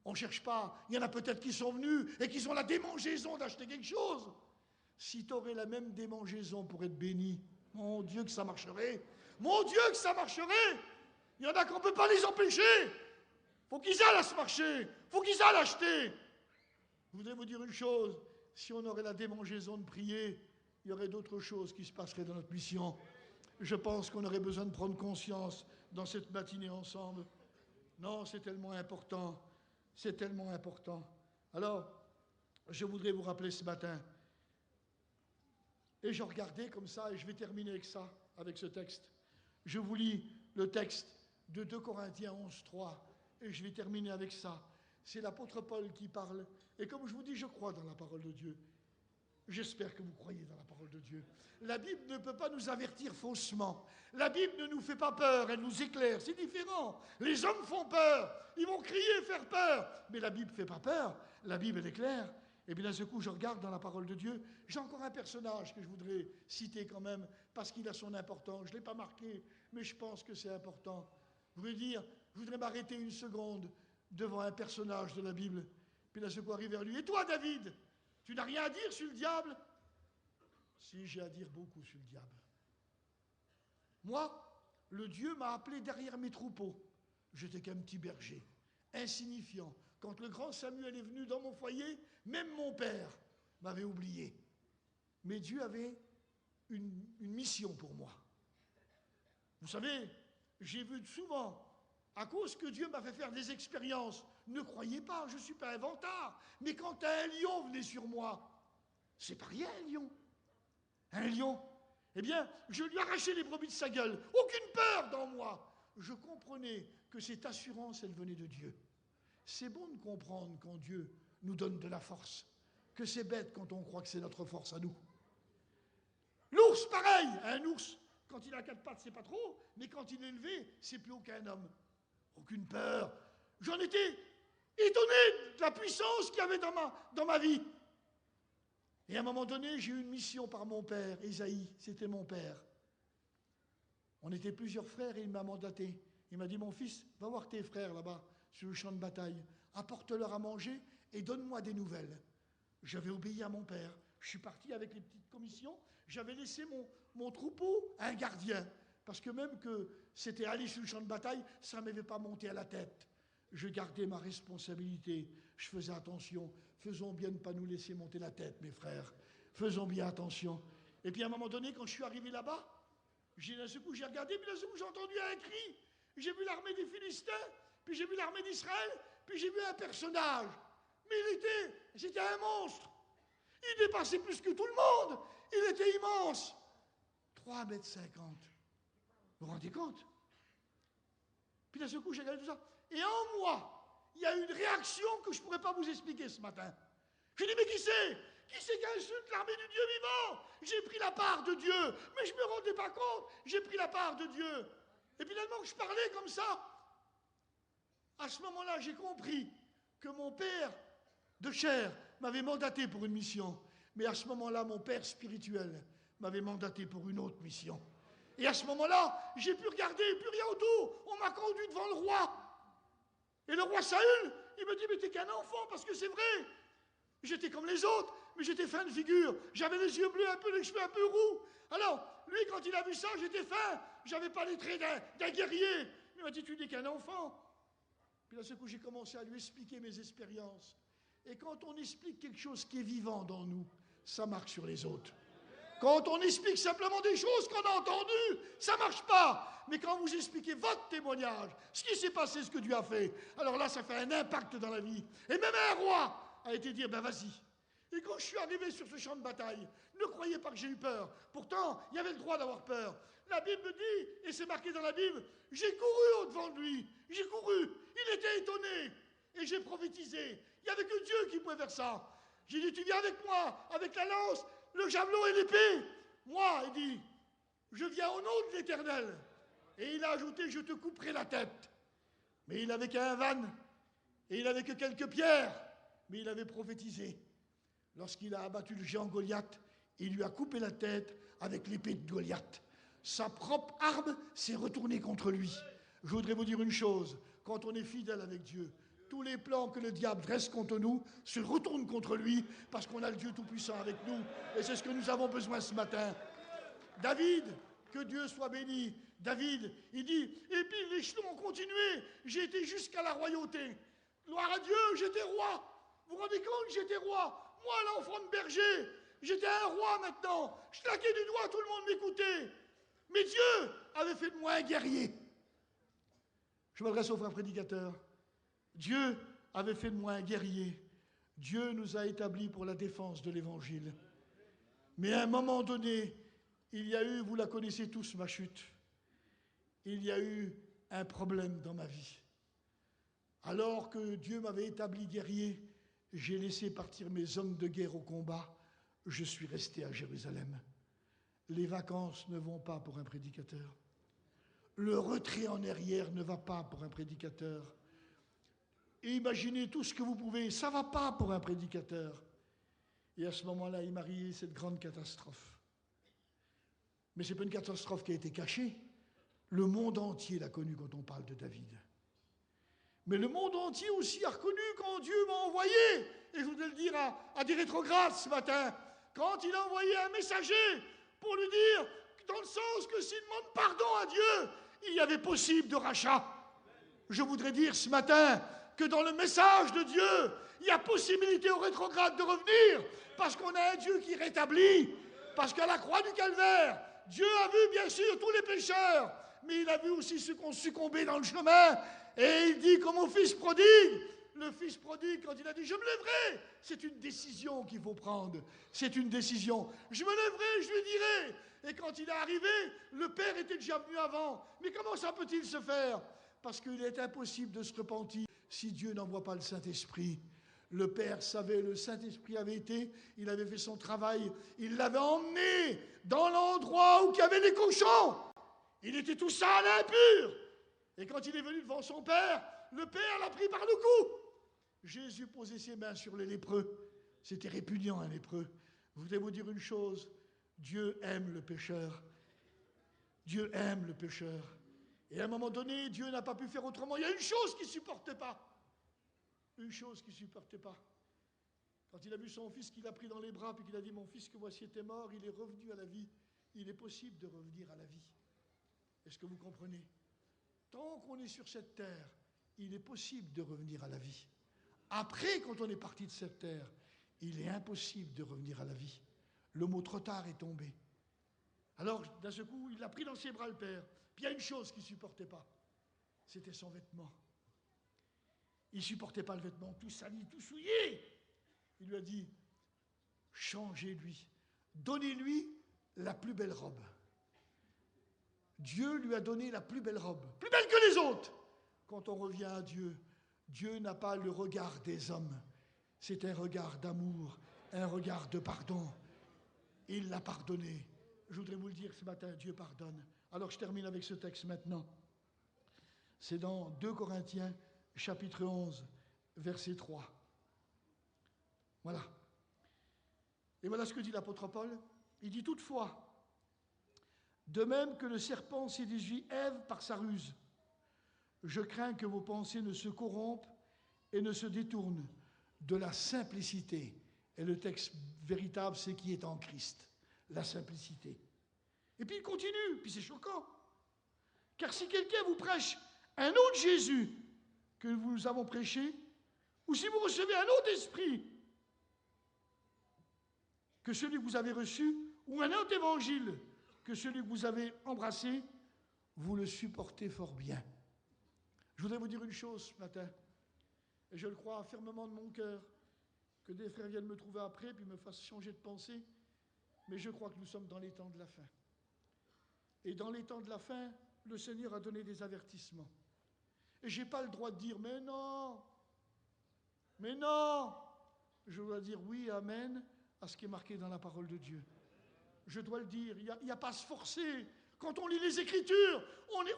On ne cherche pas. Il y en a peut-être qui sont venus et qui ont la démangeaison d'acheter quelque chose. Si tu aurais la même démangeaison pour être béni, mon Dieu que ça marcherait. Mon Dieu que ça marcherait. Il y en a qu'on ne peut pas les empêcher. Faut qu'ils aillent à ce marché. Faut qu'ils aillent acheter. Je voudrais vous dire une chose. Si on aurait la démangeaison de prier, il y aurait d'autres choses qui se passeraient dans notre mission. Je pense qu'on aurait besoin de prendre conscience dans cette matinée ensemble. Non, c'est tellement important. C'est tellement important. Alors, je voudrais vous rappeler ce matin, et je regardais comme ça, et je vais terminer avec ça, avec ce texte. Je vous lis le texte de 2 Corinthiens 11:3, et je vais terminer avec ça. C'est l'apôtre Paul qui parle, et comme je vous dis, je crois dans la parole de Dieu. J'espère que vous croyez dans la parole de Dieu. La Bible ne peut pas nous avertir faussement. La Bible ne nous fait pas peur, elle nous éclaire. C'est différent. Les hommes font peur. Ils vont crier, faire peur. Mais la Bible ne fait pas peur. La Bible, elle éclaire. Et bien d'un seul coup, je regarde dans la parole de Dieu. J'ai encore un personnage que je voudrais citer quand même, parce qu'il a son importance. Je ne l'ai pas marqué, mais je pense que c'est important. Je voudrais m'arrêter une seconde devant un personnage de la Bible. Puis d'un seul coup, arrive vers lui. Et toi, David, tu n'as rien à dire sur le diable? Si, j'ai à dire beaucoup sur le diable. Moi, le Dieu m'a appelé derrière mes troupeaux. J'étais qu'un petit berger, insignifiant. Quand le grand Samuel est venu dans mon foyer, même mon père m'avait oublié. Mais Dieu avait une mission pour moi. Vous savez, j'ai vu souvent, à cause que Dieu m'a fait faire des expériences, ne croyez pas, je ne suis pas un vantard, mais quand un lion venait sur moi, c'est pas rien un lion. Un lion, eh bien, je lui arrachais les brebis de sa gueule, aucune peur dans moi. Je comprenais que cette assurance, elle venait de Dieu. C'est bon de comprendre quand Dieu nous donne de la force, que c'est bête quand on croit que c'est notre force à nous. L'ours, pareil, un ours, quand il a 4 pattes, c'est pas trop, mais quand il est élevé, c'est plus aucun homme. Aucune peur. J'en étais étonné de la puissance qu'il y avait dans ma vie. Et à un moment donné, j'ai eu une mission par mon père, Ésaïe, c'était mon père. On était plusieurs frères et il m'a mandaté. Il m'a dit, mon fils, va voir tes frères là-bas, sur le champ de bataille, apporte-leur à manger et donne-moi des nouvelles. J'avais obéi à mon père. Je suis parti avec les petites commissions. J'avais laissé mon troupeau à un gardien. Parce que même que c'était aller sur le champ de bataille, ça ne m'avait pas monté à la tête. Je gardais ma responsabilité. Je faisais attention. Faisons bien de ne pas nous laisser monter la tête, mes frères. Faisons bien attention. Et puis à un moment donné, quand je suis arrivé là-bas, d'un seul coup, j'ai regardé, puis d'un seul coup, j'ai entendu un cri. J'ai vu l'armée des Philistins, puis j'ai vu l'armée d'Israël, puis j'ai vu un personnage. Mais c'était un monstre. Il dépassait plus que tout le monde. Il était immense. 3,50 m. Vous vous rendez compte? Puis d'un seul coup, j'ai regardé tout ça. Et en moi, il y a une réaction que je ne pourrais pas vous expliquer ce matin. Je dis, mais qui c'est? Qui c'est qui insulte l'armée du Dieu vivant? J'ai pris la part de Dieu, mais je ne me rendais pas compte. J'ai pris la part de Dieu. Et finalement, je parlais comme ça. À ce moment-là, j'ai compris que mon père de chair m'avait mandaté pour une mission. Mais à ce moment-là, mon père spirituel m'avait mandaté pour une autre mission. Et à ce moment-là, j'ai pu regarder, plus rien autour. On m'a conduit devant le roi. Et le roi Saül, il me dit, mais t'es qu'un enfant, parce que c'est vrai. J'étais comme les autres, mais j'étais fin de figure. J'avais les yeux bleus, un peu les cheveux un peu roux. Alors, lui, quand il a vu ça, j'étais fin. J'avais pas les traits d'un guerrier. Il m'a dit, tu n'es qu'un enfant. Puis d'un seul coup, j'ai commencé à lui expliquer mes expériences. Et quand on explique quelque chose qui est vivant dans nous, ça marque sur les autres. Quand on explique simplement des choses qu'on a entendues, ça ne marche pas. Mais quand vous expliquez votre témoignage, ce qui s'est passé, ce que Dieu a fait, alors là, ça fait un impact dans la vie. Et même un roi a été dire, ben vas-y. Et quand je suis arrivé sur ce champ de bataille, ne croyez pas que j'ai eu peur. Pourtant, il y avait le droit d'avoir peur. La Bible dit, et c'est marqué dans la Bible, j'ai couru au-devant de lui. J'ai couru. Il était étonné. Et j'ai prophétisé. Il n'y avait que Dieu qui pouvait faire ça. J'ai dit, tu viens avec moi, avec la lance, le javelot et l'épée. Moi, il dit, je viens au nom de l'Éternel. Et il a ajouté, je te couperai la tête. Mais il n'avait qu'un van, et il n'avait que quelques pierres. Mais il avait prophétisé. Lorsqu'il a abattu le géant Goliath, il lui a coupé la tête avec l'épée de Goliath. Sa propre arme s'est retournée contre lui. Je voudrais vous dire une chose, quand on est fidèle avec Dieu, tous les plans que le diable dresse contre nous se retournent contre lui parce qu'on a le Dieu Tout-Puissant avec nous. Et c'est ce que nous avons besoin ce matin. David, que Dieu soit béni. David, il dit, et puis les échelons ont continué. J'ai été jusqu'à la royauté. Gloire à Dieu, j'étais roi. Vous vous rendez compte, j'étais roi. Moi, l'enfant de berger, j'étais un roi maintenant. Je claquais du doigt, tout le monde m'écoutait. Mais Dieu avait fait de moi un guerrier. Je m'adresse au frère prédicateur. Dieu avait fait de moi un guerrier. Dieu nous a établis pour la défense de l'Évangile. Mais à un moment donné, il y a eu, vous la connaissez tous, ma chute. Il y a eu un problème dans ma vie. Alors que Dieu m'avait établi guerrier, j'ai laissé partir mes hommes de guerre au combat. Je suis resté à Jérusalem. Les vacances ne vont pas pour un prédicateur. Le retrait en arrière ne va pas pour un prédicateur. Et imaginez tout ce que vous pouvez, ça ne va pas pour un prédicateur. Et à ce moment-là, il m'arrivait cette grande catastrophe. Mais ce n'est pas une catastrophe qui a été cachée. Le monde entier l'a connue quand on parle de David. Mais le monde entier aussi a reconnu quand Dieu m'a envoyé, et je voudrais le dire à des rétrogrades ce matin, quand il a envoyé un messager pour lui dire, dans le sens que s'il demande pardon à Dieu, il y avait possible de rachat. Je voudrais dire ce matin que dans le message de Dieu, il y a possibilité aux rétrogrades de revenir, parce qu'on a un Dieu qui rétablit, parce qu'à la croix du Calvaire, Dieu a vu bien sûr tous les pécheurs, mais il a vu aussi ceux qui ont succombé dans le chemin, et il dit comme au fils prodigue, le fils prodigue, quand il a dit « je me lèverai », c'est une décision qu'il faut prendre, c'est une décision. Je me lèverai, je lui dirai. Et quand il est arrivé, le Père était déjà venu avant. Mais comment ça peut-il se faire? Parce qu'il est impossible de se repentir si Dieu n'envoie pas le Saint-Esprit. Le Père savait, le Saint-Esprit avait été, il avait fait son travail, il l'avait emmené dans l'endroit où il y avait les cochons. Il était tout sale, impur. Et quand il est venu devant son Père, le Père l'a pris par le cou. Jésus posait ses mains sur les lépreux. C'était répugnant, un lépreux. Je voudrais vous dire une chose, Dieu aime le pécheur. Dieu aime le pécheur. Et à un moment donné, Dieu n'a pas pu faire autrement. Il y a une chose qu'il ne supportait pas. Une chose qu'il ne supportait pas. Quand il a vu son fils qu'il a pris dans les bras, puis qu'il a dit « Mon fils que voici était mort, il est revenu à la vie. » Il est possible de revenir à la vie. Est-ce que vous comprenez? Tant qu'on est sur cette terre, il est possible de revenir à la vie. Après, quand on est parti de cette terre, il est impossible de revenir à la vie. Le mot trop tard est tombé. Alors, d'un seul coup, il a pris dans ses bras le Père. Puis il y a une chose qu'il ne supportait pas. C'était son vêtement. Il ne supportait pas le vêtement tout sali, tout souillé. Il lui a dit, changez-lui. Donnez-lui la plus belle robe. Dieu lui a donné la plus belle robe. Plus belle que les autres. Quand on revient à Dieu, Dieu n'a pas le regard des hommes. C'est un regard d'amour, un regard de pardon. Il l'a pardonné. Je voudrais vous le dire ce matin, Dieu pardonne. Alors je termine avec ce texte maintenant. C'est dans 2 Corinthiens, chapitre 11, verset 3. Voilà. Et voilà ce que dit l'apôtre Paul. Il dit toutefois, De même que le serpent séduisit Ève par sa ruse. Je crains que vos pensées ne se corrompent et ne se détournent de la simplicité. Et le texte véritable, c'est qui est en Christ, la simplicité. Et puis il continue, puis c'est choquant. Car si quelqu'un vous prêche un autre Jésus que nous avons prêché, ou si vous recevez un autre esprit que celui que vous avez reçu, ou un autre évangile que celui que vous avez embrassé, vous le supportez fort bien. Je voudrais vous dire une chose ce matin, et je le crois fermement de mon cœur, que des frères viennent me trouver après, puis me fassent changer de pensée, mais je crois que nous sommes dans les temps de la fin. Et dans les temps de la fin, le Seigneur a donné des avertissements. Et je n'ai pas le droit de dire, mais non. Je dois dire oui, amen, à ce qui est marqué dans la parole de Dieu. Je dois le dire, il n'y a pas à se forcer. Quand on lit les Écritures,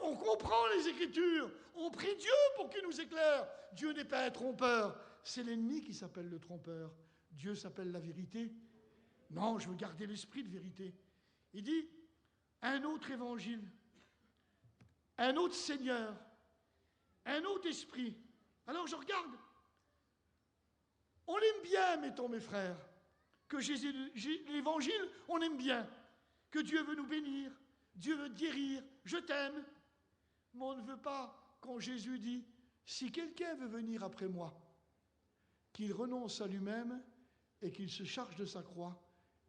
on comprend les Écritures. On prie Dieu pour qu'il nous éclaire. Dieu n'est pas un trompeur. C'est l'ennemi qui s'appelle le trompeur. Dieu s'appelle la vérité. Non, je veux garder l'esprit de vérité. Il dit, un autre évangile, un autre Seigneur, un autre esprit. Alors je regarde. On aime bien, mettons mes frères, que Jésus, l'évangile, on aime bien. Que Dieu veut nous bénir, Dieu veut te guérir, je t'aime. Mais on ne veut pas, quand Jésus dit, si quelqu'un veut venir après moi, qu'il renonce à lui-même et qu'il se charge de sa croix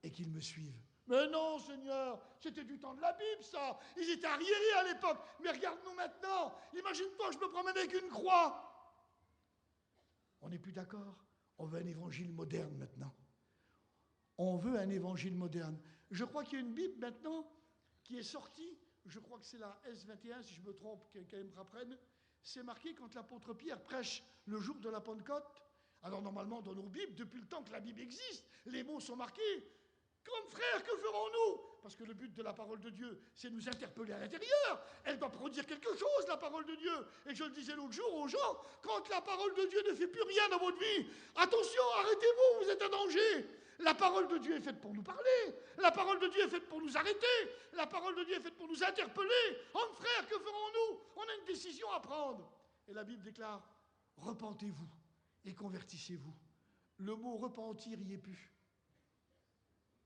et qu'il me suive. Mais non, Seigneur, c'était du temps de la Bible, ça. Ils étaient arriérés à l'époque. Mais regarde-nous maintenant. Imagine-toi, je me promène avec une croix. On n'est plus d'accord. On veut un évangile moderne maintenant. On veut un évangile moderne. Je crois qu'il y a une Bible maintenant qui est sortie. Je crois que c'est la S21, si je me trompe, quelqu'un me rapprenne. C'est marqué quand l'apôtre Pierre prêche le jour de la Pentecôte. Alors normalement, dans nos Bibles, depuis le temps que la Bible existe, les mots sont marqués. Comme frères, que ferons-nous? Parce que le but de la parole de Dieu, c'est de nous interpeller à l'intérieur. Elle doit produire quelque chose, la parole de Dieu. Et je le disais l'autre jour aux gens, quand la parole de Dieu ne fait plus rien dans votre vie, attention, arrêtez-vous, vous êtes en danger. La parole de Dieu est faite pour nous parler. La parole de Dieu est faite pour nous arrêter. La parole de Dieu est faite pour nous interpeller. Hommes, frères, que ferons-nous? On a une décision à prendre. Et la Bible déclare, repentez-vous et convertissez-vous. Le mot repentir y est plus.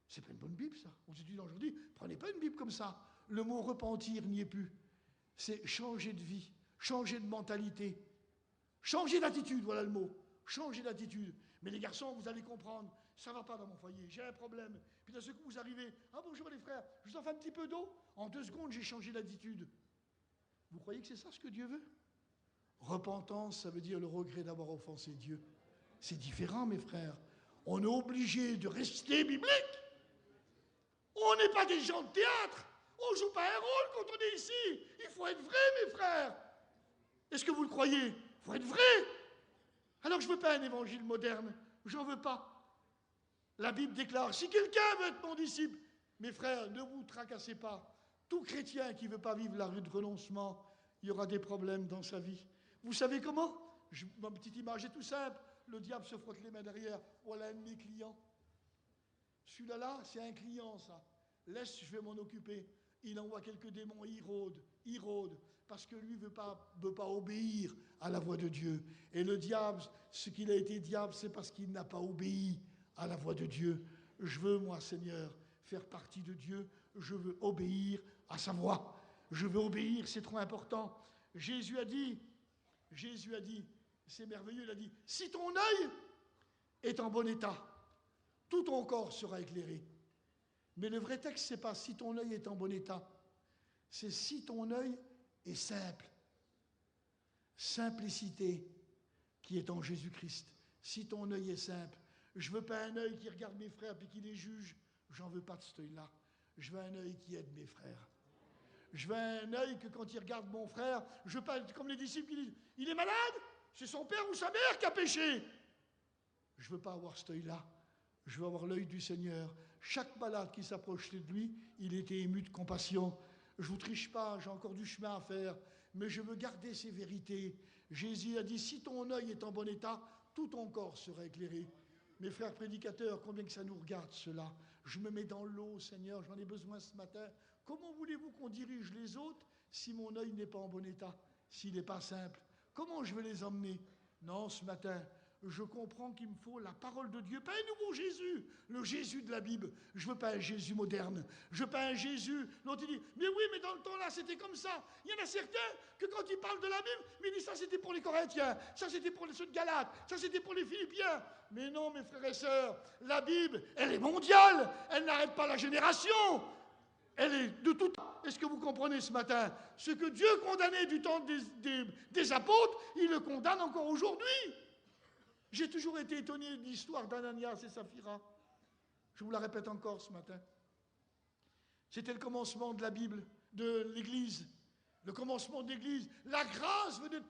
C'est pas une bonne Bible, ça. On se dit aujourd'hui, prenez pas une Bible comme ça. Le mot repentir n'y est plus. C'est changer de vie, changer de mentalité, changer d'attitude, voilà le mot. Changer d'attitude. Mais les garçons, vous allez comprendre, ça ne va pas dans mon foyer, j'ai un problème. Puis d'un seul coup, vous arrivez, ah bonjour les frères, je vous en fais un petit peu d'eau. En 2 secondes, j'ai changé d'attitude. Vous croyez que c'est ça ce que Dieu veut? Repentance, ça veut dire le regret d'avoir offensé Dieu. C'est différent, mes frères. On est obligé de rester biblique. On n'est pas des gens de théâtre. On ne joue pas un rôle quand on est ici. Il faut être vrai, mes frères. Est-ce que vous le croyez? Il faut être vrai. Alors je ne veux pas un évangile moderne. J'en veux pas. La Bible déclare, si quelqu'un veut être mon disciple, mes frères, ne vous tracassez pas. Tout chrétien qui ne veut pas vivre la rue de renoncement, il y aura des problèmes dans sa vie. Vous savez comment? Ma petite image est tout simple. Le diable se frotte les mains derrière. Voilà un de mes clients. Celui-là, c'est un client, ça. Laisse, je vais m'en occuper. Il envoie quelques démons, il rôde, parce que lui ne veut pas obéir à la voix de Dieu. Et le diable, ce qu'il a été diable, c'est parce qu'il n'a pas obéi à la voix de Dieu. Je veux, moi, Seigneur, faire partie de Dieu. Je veux obéir à sa voix. Je veux obéir, c'est trop important. Jésus a dit, c'est merveilleux, il a dit, si ton œil est en bon état, tout ton corps sera éclairé. Mais le vrai texte, ce n'est pas si ton œil est en bon état, c'est si ton œil est simple. Simplicité qui est en Jésus-Christ. Si ton œil est simple. Je ne veux pas un œil qui regarde mes frères et qui les juge. J'en veux pas de cet œil-là. Je veux un œil qui aide mes frères. Je veux un œil que quand il regarde mon frère, je veux pas être comme les disciples qui disent, il est malade? C'est son père ou sa mère qui a péché. Je ne veux pas avoir cet œil-là. Je veux avoir l'œil du Seigneur. Chaque malade qui s'approchait de lui, il était ému de compassion. Je ne vous triche pas, j'ai encore du chemin à faire, mais je veux garder ces vérités. Jésus a dit, si ton œil est en bon état, tout ton corps sera éclairé. Mes frères prédicateurs, combien que ça nous regarde cela? Je me mets dans l'eau, Seigneur, j'en ai besoin ce matin comment voulez-vous qu'on dirige les autres si mon œil n'est pas en bon état, s'il n'est pas simple? Comment je vais les emmener? Non, ce matin, je comprends qu'il me faut la parole de Dieu, pas un nouveau Jésus, le Jésus de la Bible. Je ne veux pas un Jésus moderne. Je ne veux pas un Jésus dont il dit, mais oui, mais dans le temps-là, c'était comme ça. Il y en a certains que quand ils parlent de la Bible, mais ils disent, ça c'était pour les Corinthiens, ça c'était pour ceux de Galates, ça c'était pour les Philippiens. Mais non, mes frères et sœurs, la Bible, elle est mondiale, elle n'arrête pas la génération. Elle est de tout temps. Est-ce que vous comprenez ce matin? Ce que Dieu condamnait du temps des apôtres, il le condamne encore aujourd'hui. J'ai toujours été étonné de l'histoire d'Ananias et Saphira. Je vous la répète encore ce matin. C'était le commencement de la Bible, de l'Église. Le commencement de l'Église. La grâce venait de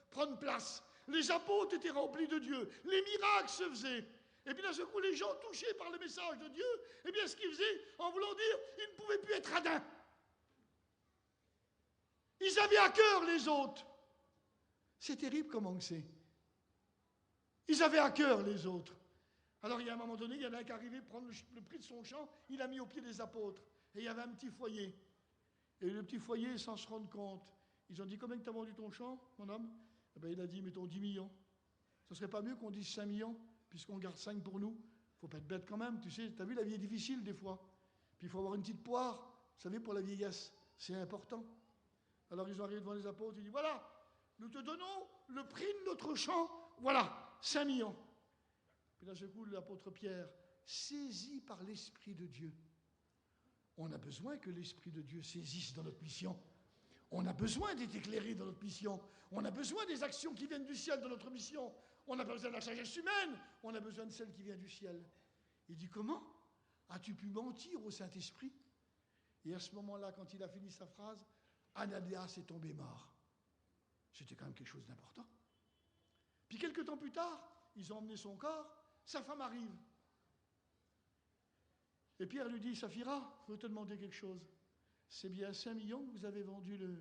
prendre place. Les apôtres étaient remplis de Dieu. Les miracles se faisaient. Et puis d'un seul coup, les gens touchés par le message de Dieu, eh bien ce qu'ils faisaient, en voulant dire, ils ne pouvaient plus être radins. Ils avaient à cœur les autres. C'est terrible comment c'est. Ils avaient à cœur les autres. Alors il y a un moment donné, il y en a un qui arrivait prendre le prix de son champ, il a mis au pied des apôtres. Et il y avait un petit foyer. Et le petit foyer, sans se rendre compte, ils ont dit, combien tu as vendu ton champ, mon homme? Eh bien, il a dit, mettons 10 millions. Ce ne serait pas mieux qu'on dise 5 millions, puisqu'on garde 5 pour nous? Il ne faut pas être bête quand même, tu sais, tu as vu, la vie est difficile des fois. Puis il faut avoir une petite poire, vous savez, pour la vieillesse, c'est important. Alors ils ont arrivé devant les apôtres, ils disent, voilà, nous te donnons le prix de notre champ, voilà, 5 millions. Puis là, ce coup, l'apôtre Pierre, saisi par l'Esprit de Dieu. On a besoin que l'Esprit de Dieu saisisse dans notre mission. On a besoin d'être éclairé dans notre mission. On a besoin des actions qui viennent du ciel dans notre mission. On n'a pas besoin de la sagesse humaine, on a besoin de celle qui vient du ciel. Il dit, comment as-tu pu mentir au Saint-Esprit? Et à ce moment-là, quand il a fini sa phrase, Ananias est tombé mort. C'était quand même quelque chose d'important. Puis quelques temps plus tard, ils ont emmené son corps, sa femme arrive. Et Pierre lui dit, Saphira, je veux te demander quelque chose. C'est bien 5 millions que vous avez vendu le...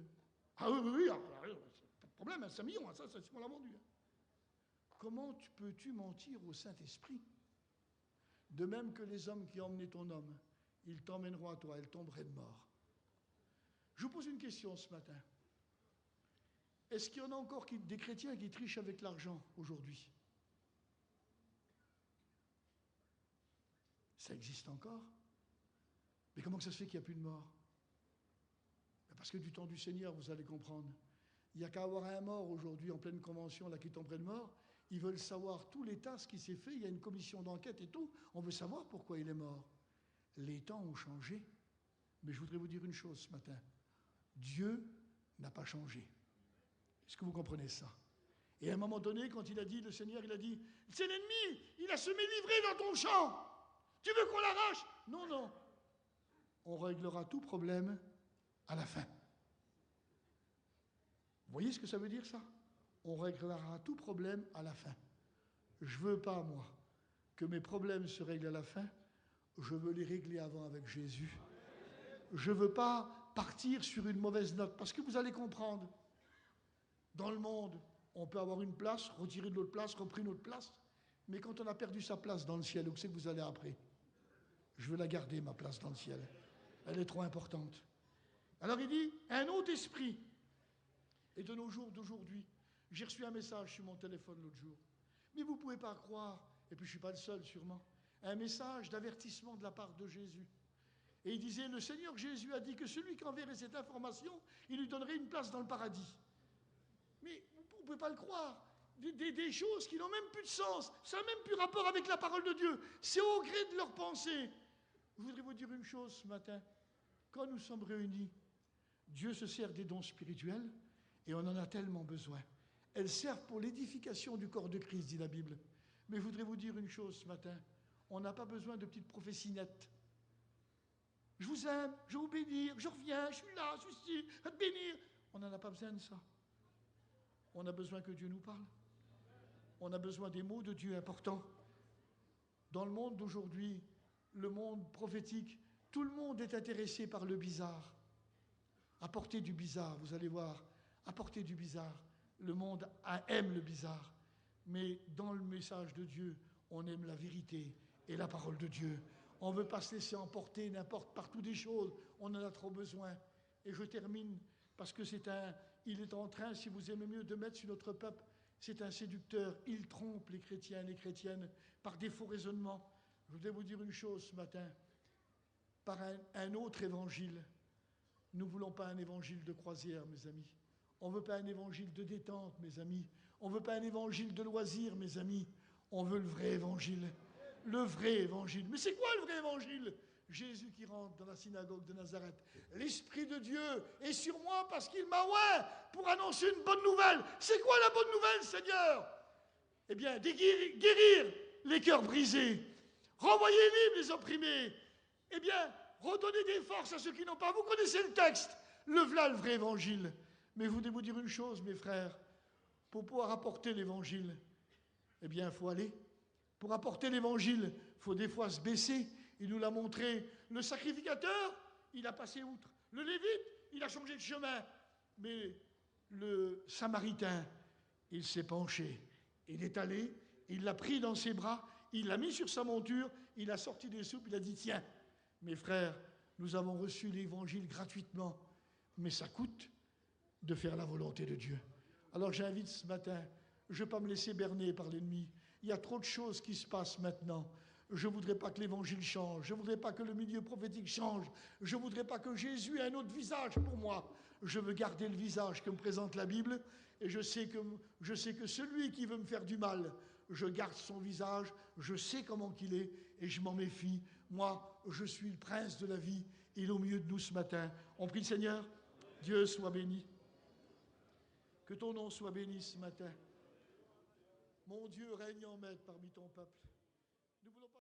Ah oui, pas de problème, 5 millions, ça c'est ce qu'on l'a vendu. Comment peux-tu mentir au Saint-Esprit? De même que les hommes qui ont emmené ton homme, ils t'emmèneront à toi, ils tomberaient de mort. Je vous pose une question ce matin. Est-ce qu'il y en a encore des chrétiens qui trichent avec l'argent aujourd'hui? Ça existe encore? Mais comment ça se fait qu'il n'y a plus de mort? Parce que du temps du Seigneur, vous allez comprendre. Il n'y a qu'à avoir un mort aujourd'hui en pleine convention, là, qui tomberait de mort. Ils veulent savoir tout l'état, ce qui s'est fait. Il y a une commission d'enquête et tout. On veut savoir pourquoi il est mort. Les temps ont changé. Mais je voudrais vous dire une chose ce matin. Dieu n'a pas changé. Est-ce que vous comprenez ça? Et à un moment donné, quand il a dit, le Seigneur, il a dit, c'est l'ennemi, il a semé l'ivraie dans ton champ. Tu veux qu'on l'arrache? Non, non. On réglera tout problème à la fin. Vous voyez ce que ça veut dire, ça? On réglera tout problème à la fin. Je ne veux pas, moi, que mes problèmes se règlent à la fin. Je veux les régler avant avec Jésus. Je ne veux pas partir sur une mauvaise note, parce que vous allez comprendre. Dans le monde, on peut avoir une place, retirer de l'autre place, repris une autre place, mais quand on a perdu sa place dans le ciel, où c'est que vous allez après? Je veux la garder, ma place dans le ciel. Elle est trop importante. Alors il dit, un autre esprit. Et de nos jours d'aujourd'hui, j'ai reçu un message sur mon téléphone l'autre jour. Mais vous ne pouvez pas croire, et puis je ne suis pas le seul sûrement, un message d'avertissement de la part de Jésus. Et il disait, le Seigneur Jésus a dit que celui qui enverrait cette information, il lui donnerait une place dans le paradis. Mais vous ne pouvez pas le croire. Des choses qui n'ont même plus de sens. Ça n'a même plus rapport avec la parole de Dieu. C'est au gré de leurs pensées. Je voudrais vous dire une chose ce matin. Quand nous sommes réunis, Dieu se sert des dons spirituels et on en a tellement besoin. Elles servent pour l'édification du corps de Christ, dit la Bible. Mais je voudrais vous dire une chose ce matin. On n'a pas besoin de petites prophéties nettes. Je vous aime, je vais vous bénir, je reviens, je suis là, je suis ici, je vais te bénir. On n'en a pas besoin de ça. On a besoin que Dieu nous parle. On a besoin des mots de Dieu importants. Dans le monde d'aujourd'hui, le monde prophétique, tout le monde est intéressé par le bizarre. Apportez du bizarre, vous allez voir. Apportez du bizarre. Le monde aime le bizarre. Mais dans le message de Dieu, on aime la vérité et la parole de Dieu. On ne veut pas se laisser emporter n'importe partout des choses. On en a trop besoin. Et je termine parce que il est en train, si vous aimez mieux, de mettre sur notre peuple. C'est un séducteur. Il trompe les chrétiens et les chrétiennes par des faux raisonnements. Je voudrais vous dire une chose ce matin. Par un autre évangile. Nous ne voulons pas un évangile de croisière, mes amis. On ne veut pas un évangile de détente, mes amis. On ne veut pas un évangile de loisir, mes amis. On veut le vrai évangile. Le vrai évangile. Mais c'est quoi le vrai évangile? Jésus qui rentre dans la synagogue de Nazareth. L'Esprit de Dieu est sur moi parce qu'il m'a oint pour annoncer une bonne nouvelle. C'est quoi la bonne nouvelle, Seigneur? Eh bien, guérir les cœurs brisés, renvoyer libres les opprimés, eh bien, redonner des forces à ceux qui n'ont pas. Vous connaissez le texte. Le voilà le vrai évangile. Mais je voudrais vous dire une chose, mes frères. Pour pouvoir apporter l'évangile, eh bien, il faut aller. Pour apporter l'évangile, il faut des fois se baisser. Il nous l'a montré. Le sacrificateur, il a passé outre. Le lévite, il a changé de chemin. Mais le samaritain, il s'est penché. Il est allé, il l'a pris dans ses bras, il l'a mis sur sa monture, il a sorti des soupes, il a dit, tiens, mes frères, nous avons reçu l'évangile gratuitement, mais ça coûte de faire la volonté de Dieu. Alors j'invite ce matin, je ne vais pas me laisser berner par l'ennemi. Il y a trop de choses qui se passent maintenant. Je ne voudrais pas que l'évangile change. Je ne voudrais pas que le milieu prophétique change. Je ne voudrais pas que Jésus ait un autre visage pour moi. Je veux garder le visage que me présente la Bible. Et je sais que celui qui veut me faire du mal, je garde son visage. Je sais comment qu'il est et je m'en méfie. Moi, je suis le prince de la vie. Il est au milieu de nous ce matin. On prie le Seigneur. Dieu soit béni. Que ton nom soit béni ce matin. Mon Dieu règne en maître parmi ton peuple. Nous voulons pas